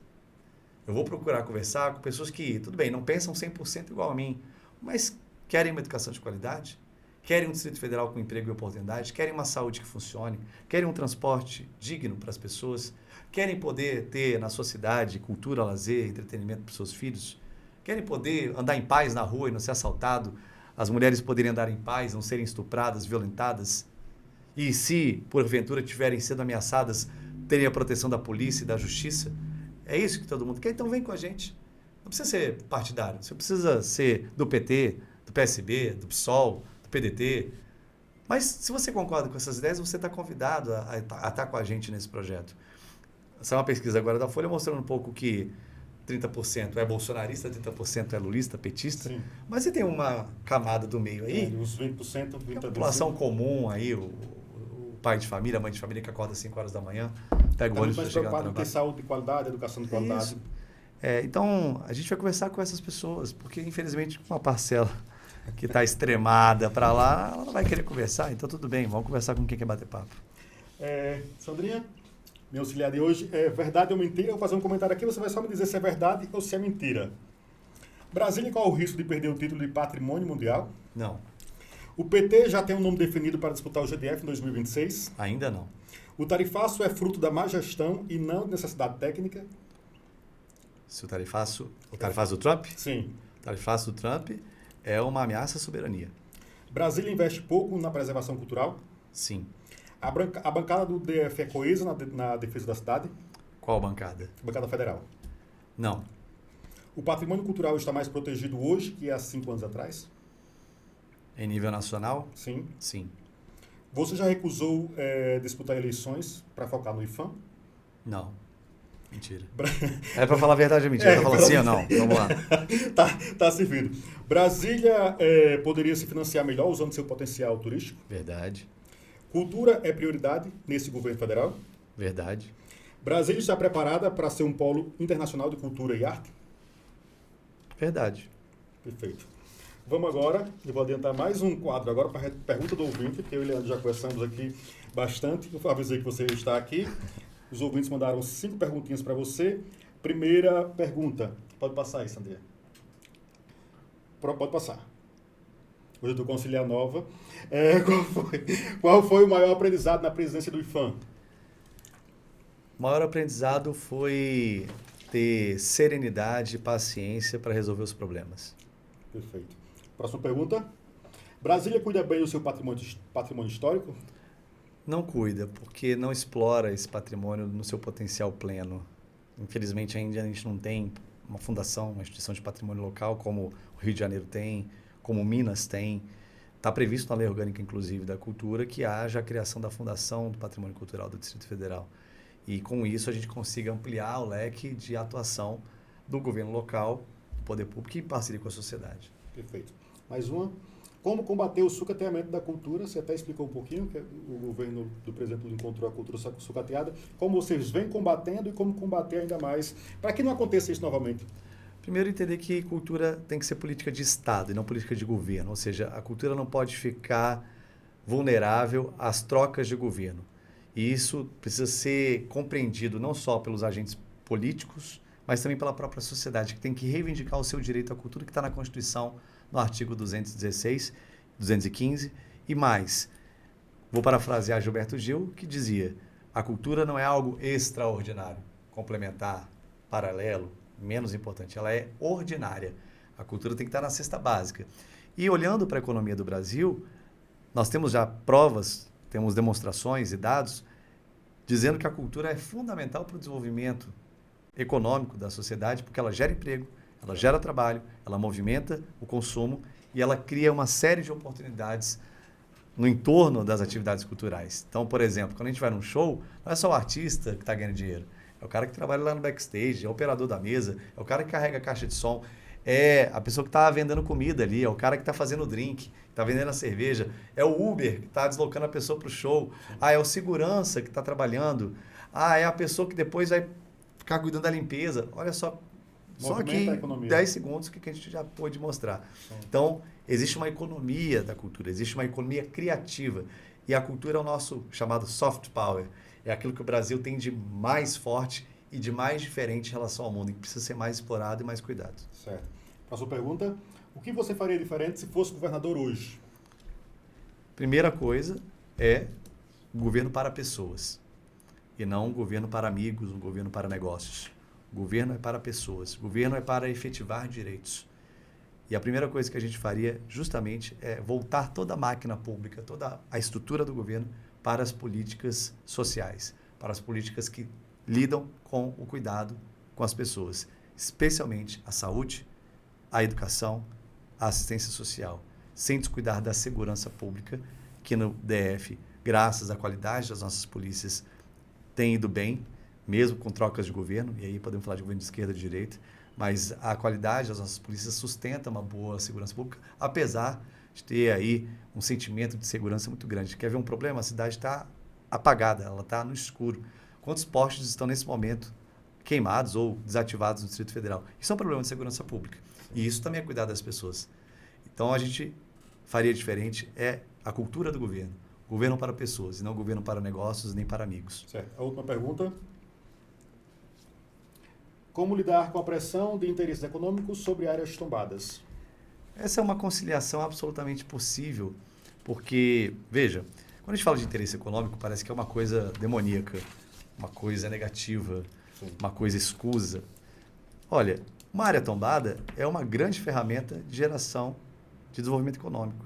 Eu vou procurar conversar com pessoas que, tudo bem, não pensam 100% igual a mim, mas querem uma educação de qualidade, querem um Distrito Federal com emprego e oportunidade, querem uma saúde que funcione, querem um transporte digno para as pessoas, querem poder ter na sua cidade cultura, lazer, entretenimento para os seus filhos, querem poder andar em paz na rua e não ser assaltado, as mulheres poderem andar em paz, não serem estupradas, violentadas, e se, porventura, estiverem sendo ameaçadas, terem a proteção da polícia e da justiça. É isso que todo mundo quer, então vem com a gente. Não precisa ser partidário, você precisa ser do PT, do PSB, do PSOL, do PDT. Mas se você concorda com essas ideias, você está convidado a estar com a gente nesse projeto. Essa é uma pesquisa agora da Folha mostrando um pouco que 30% é bolsonarista, 30% é lulista, petista. Sim. Mas você tem uma camada do meio aí. Uns 20%, 30%. A população comum aí, o pai de família, a mãe de família que acorda às 5 horas da manhã, pega o ônibus para chegar no trabalho. Preocupado em ter saúde de qualidade, educação de qualidade. Então, a gente vai conversar com essas pessoas, porque infelizmente uma parcela que está extremada para lá, ela não vai querer conversar. Então, tudo bem, vamos conversar com quem quer bater papo. Sandrinha, minha auxiliar de hoje, é verdade ou mentira? Eu vou fazer um comentário aqui, você vai só me dizer se é verdade ou se é mentira. Brasília, qual é o risco de perder o título de patrimônio mundial? Não. O PT já tem um nome definido para disputar o GDF em 2026? Ainda não. O tarifaço é fruto da má gestão e não de necessidade técnica? Se o tarifaço do Trump? Sim. O tarifaço do Trump é uma ameaça à soberania. Brasília investe pouco na preservação cultural? Sim. A bancada do DF é coesa na defesa da cidade? Qual bancada? Bancada federal. Não. O patrimônio cultural está mais protegido hoje que há 5 anos atrás? Em nível nacional? Sim. Sim. Você já recusou disputar eleições para focar no IFAM? Não. Mentira. É para falar a verdade ou mentira? Tá falando sim ou não? Vamos lá. Tá servido. Brasília poderia se financiar melhor usando seu potencial turístico? Verdade. Cultura é prioridade nesse governo federal? Verdade. Brasília está preparada para ser um polo internacional de cultura e arte? Verdade. Perfeito. Vamos agora, eu vou adiantar mais um quadro agora para a pergunta do ouvinte, porque eu e o Leandro já conversamos aqui bastante. Eu avisei que você está aqui. Os ouvintes mandaram 5 perguntinhas para você. Primeira pergunta. Pode passar aí, Sandrinha. Pode passar. Hoje eu estou com auxiliar nova. Qual foi o maior aprendizado na presidência do IFAM? O maior aprendizado foi ter serenidade e paciência para resolver os problemas. Perfeito. Próxima pergunta. Brasília cuida bem do seu patrimônio histórico? Não cuida, porque não explora esse patrimônio no seu potencial pleno. Infelizmente, ainda a gente não tem uma fundação, uma instituição de patrimônio local, como o Rio de Janeiro tem, como Minas tem. Está previsto na Lei Orgânica, inclusive, da Cultura, que haja a criação da Fundação do Patrimônio Cultural do Distrito Federal. E, com isso, a gente consiga ampliar o leque de atuação do governo local, do poder público, em parceria com a sociedade. Perfeito. Mais uma. Como combater o sucateamento da cultura? Você até explicou um pouquinho, que o governo do presidente Lula encontrou a cultura sucateada. Como vocês vêm combatendo e como combater ainda mais, para que não aconteça isso novamente? Primeiro, entender que cultura tem que ser política de Estado e não política de governo. Ou seja, a cultura não pode ficar vulnerável às trocas de governo. E isso precisa ser compreendido não só pelos agentes políticos, mas também pela própria sociedade, que tem que reivindicar o seu direito à cultura, que está na Constituição, no artigo 216, 215 e mais. Vou parafrasear Gilberto Gil, que dizia: a cultura não é algo extraordinário, complementar, paralelo, menos importante, ela é ordinária. A cultura tem que estar na cesta básica. E olhando para a economia do Brasil, nós temos já provas, temos demonstrações e dados dizendo que a cultura é fundamental para o desenvolvimento econômico da sociedade, porque ela gera emprego, ela gera trabalho, ela movimenta o consumo e ela cria uma série de oportunidades no entorno das atividades culturais. Então, por exemplo, quando a gente vai num show, não é só o artista que está ganhando dinheiro, é o cara que trabalha lá no backstage, é o operador da mesa, é o cara que carrega a caixa de som, é a pessoa que está vendendo comida ali, é o cara que está fazendo o drink, está vendendo a cerveja, é o Uber que está deslocando a pessoa para o show, é o segurança que está trabalhando, é a pessoa que depois vai ficar cuidando da limpeza. Olha só, só aqui 10 segundos que a gente já pôde mostrar. Então, existe uma economia da cultura, existe uma economia criativa. E a cultura é o nosso chamado soft power. É aquilo que o Brasil tem de mais forte e de mais diferente em relação ao mundo, e que precisa ser mais explorado e mais cuidado. Certo. Próxima pergunta. O que você faria diferente se fosse governador hoje? Primeira coisa é um governo para pessoas. E não um governo para amigos, um governo para negócios. O governo é para pessoas. O governo é para efetivar direitos. E a primeira coisa que a gente faria justamente é voltar toda a máquina pública, toda a estrutura do governo para as políticas sociais, para as políticas que lidam com o cuidado com as pessoas, especialmente a saúde, a educação, a assistência social, sem descuidar da segurança pública, que no DF, graças à qualidade das nossas polícias, tem ido bem, mesmo com trocas de governo, e aí podemos falar de governo de esquerda e de direita, mas a qualidade das nossas polícias sustenta uma boa segurança pública, apesar de ter aí um sentimento de segurança muito grande. Quer ver um problema? A cidade está apagada, ela está no escuro. Quantos postes estão nesse momento queimados ou desativados no Distrito Federal? Isso é um problema de segurança pública. E isso também é cuidar das pessoas. Então, a gente faria diferente, é a cultura do governo. Governo para pessoas, e não governo para negócios nem para amigos. Certo. A última pergunta. Como lidar com a pressão de interesses econômicos sobre áreas tombadas? Essa é uma conciliação absolutamente possível, porque, veja, quando a gente fala de interesse econômico, parece que é uma coisa demoníaca, uma coisa negativa, Sim. uma coisa escusa. Olha, uma área tombada é uma grande ferramenta de geração de desenvolvimento econômico.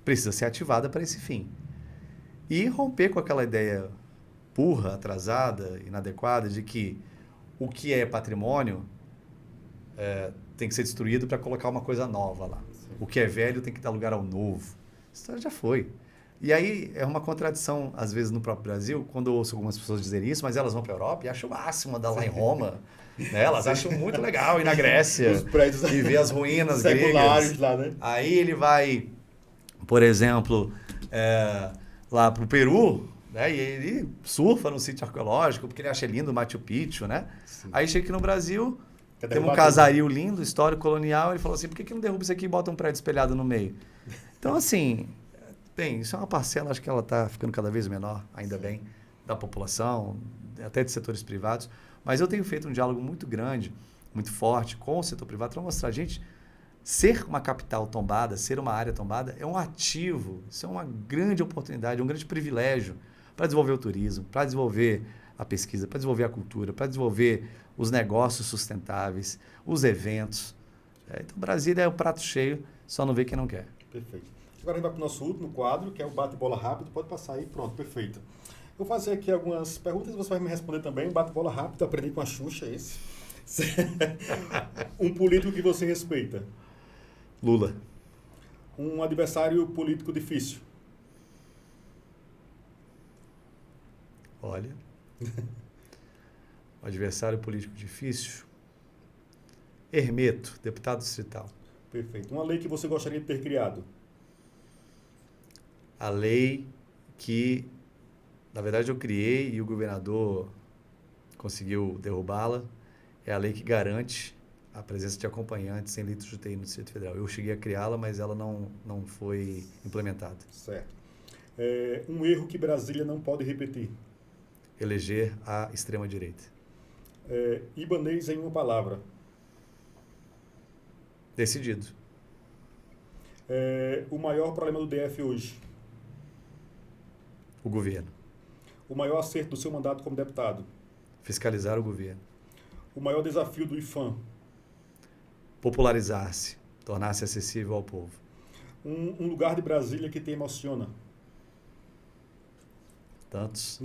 Precisa ser ativada para esse fim. E romper com aquela ideia burra, atrasada, inadequada, de que o que é patrimônio tem que ser destruído para colocar uma coisa nova lá. Sim. O que é velho tem que dar lugar ao novo. Isso já foi. E aí é uma contradição, às vezes, no próprio Brasil, quando eu ouço algumas pessoas dizerem isso, mas elas vão para a Europa e acham o máximo andar lá em Roma. Né? Elas acham muito legal ir na Grécia Os prédios e ver as ruínas seculares gregas. lá, né? Aí ele vai, por exemplo, lá para o Peru, né? E ele surfa no sítio arqueológico, porque ele acha lindo o Machu Picchu, né? Sim. Aí chega aqui no Brasil, Quer tem um derrubar casario lindo, histórico, colonial, ele falou assim, por que não derruba isso aqui e bota um prédio espelhado no meio? Então, assim, bem, isso é uma parcela, acho que ela está ficando cada vez menor, ainda Sim. bem, da população, até de setores privados, mas eu tenho feito um diálogo muito grande, muito forte com o setor privado para mostrar, gente, ser uma capital tombada, ser uma área tombada é um ativo, isso é uma grande oportunidade, um grande privilégio para desenvolver o turismo, para desenvolver a pesquisa, para desenvolver a cultura, para desenvolver os negócios sustentáveis, os eventos. Então, Brasília é o prato cheio, só não vê quem não quer. Perfeito. Agora a gente vai para o nosso último quadro, que é o bate-bola rápido. Pode passar aí, pronto, perfeito. Eu vou fazer aqui algumas perguntas e você vai me responder também. Bate-bola rápido, aprendi com a Xuxa esse. Um político que você respeita. Lula. Um adversário político difícil. Olha, um adversário político difícil. Hermeto, deputado distrital. Perfeito. Uma lei que você gostaria de ter criado. A lei que, na verdade, eu criei e o governador conseguiu derrubá-la, é a lei que garante a presença de acompanhantes em leitos de UTI no Distrito Federal. Eu cheguei a criá-la, mas ela não foi implementada. Certo. Um erro que Brasília não pode repetir. Eleger a extrema-direita. Ibanez em uma palavra. Decidido. O maior problema do DF hoje. O governo. O maior acerto do seu mandato como deputado. Fiscalizar o governo. O maior desafio do IFAM. Popularizar-se. Tornar-se acessível ao povo. Um lugar de Brasília que te emociona. Tantos.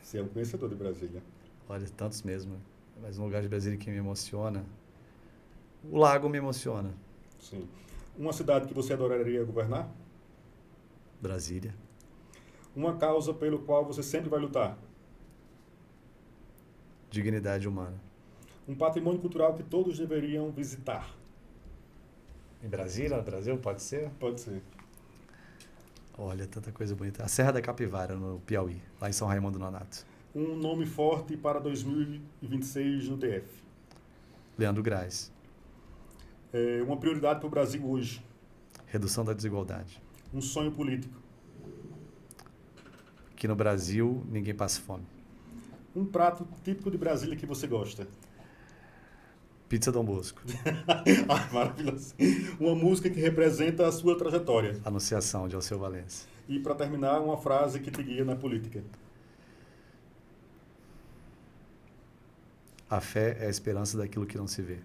Você é um conhecedor de Brasília. Olha, tantos mesmo. Mas um lugar de Brasília que me emociona. O lago me emociona. Sim. Uma cidade que você adoraria governar? Brasília. Uma causa pelo qual você sempre vai lutar? Dignidade humana. Um patrimônio cultural que todos deveriam visitar? Em Brasília, no Brasil, pode ser? Pode ser. Olha, tanta coisa bonita. A Serra da Capivara, no Piauí, lá em São Raimundo Nonato. Um nome forte para 2026 no DF? Leandro Graz. Uma prioridade para o Brasil hoje? Redução da desigualdade. Um sonho político? Que no Brasil ninguém passe fome. Um prato típico de Brasília que você gosta? Pizza Dom Bosco. Maravilhoso. Uma música que representa a sua trajetória? Anunciação, de Alceu Valença. E para terminar, uma frase que te guia na política? A fé é a esperança daquilo que não se vê.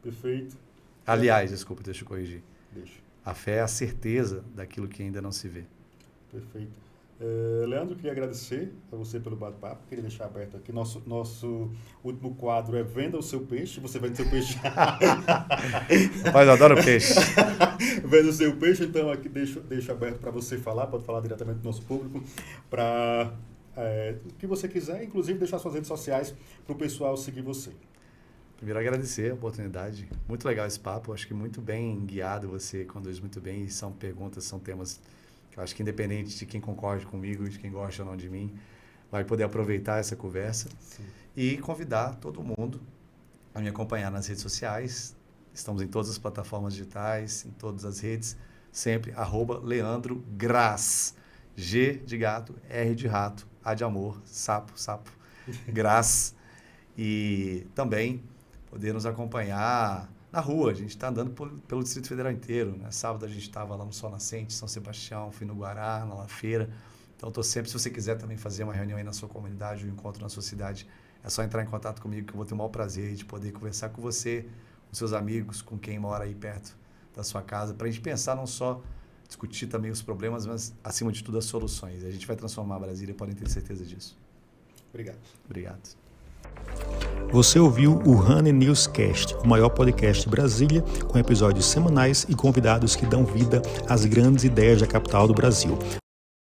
Perfeito. Aliás, desculpa, deixa eu corrigir. Deixa. A fé é a certeza daquilo que ainda não se vê. Perfeito. Leandro, queria agradecer a você pelo bate-papo. Queria deixar aberto aqui. Nosso último quadro é Venda o Seu Peixe. Você vende seu peixe. Mas eu adoro peixe. Venda o seu peixe, então aqui deixo aberto para você falar. Pode falar diretamente do nosso público. Para o que você quiser, inclusive deixar suas redes sociais para o pessoal seguir você. Primeiro, agradecer a oportunidade. Muito legal esse papo. Acho que muito bem guiado, você conduz muito bem. E são perguntas, são temas que eu acho que independente de quem concorde comigo, de quem gosta ou não de mim, vai poder aproveitar essa conversa. Sim. E convidar todo mundo a me acompanhar nas redes sociais. Estamos em todas as plataformas digitais, em todas as redes, sempre @LeandroGraz. G de gato, R de rato, A de amor, sapo, Graz. E também poder nos acompanhar na rua. A gente está andando pelo Distrito Federal inteiro, né? Sábado a gente estava lá no Sol Nascente, São Sebastião, fui no Guará, na La Feira. Então, estou sempre, se você quiser também fazer uma reunião aí na sua comunidade, um encontro na sua cidade, é só entrar em contato comigo que eu vou ter o maior prazer de poder conversar com você, com seus amigos, com quem mora aí perto da sua casa, para a gente pensar não só discutir também os problemas, mas acima de tudo as soluções. A gente vai transformar a Brasília, podem ter certeza disso. Obrigado. Obrigado. Você ouviu o Honey Newscast, o maior podcast de Brasília, com episódios semanais e convidados que dão vida às grandes ideias da capital do Brasil.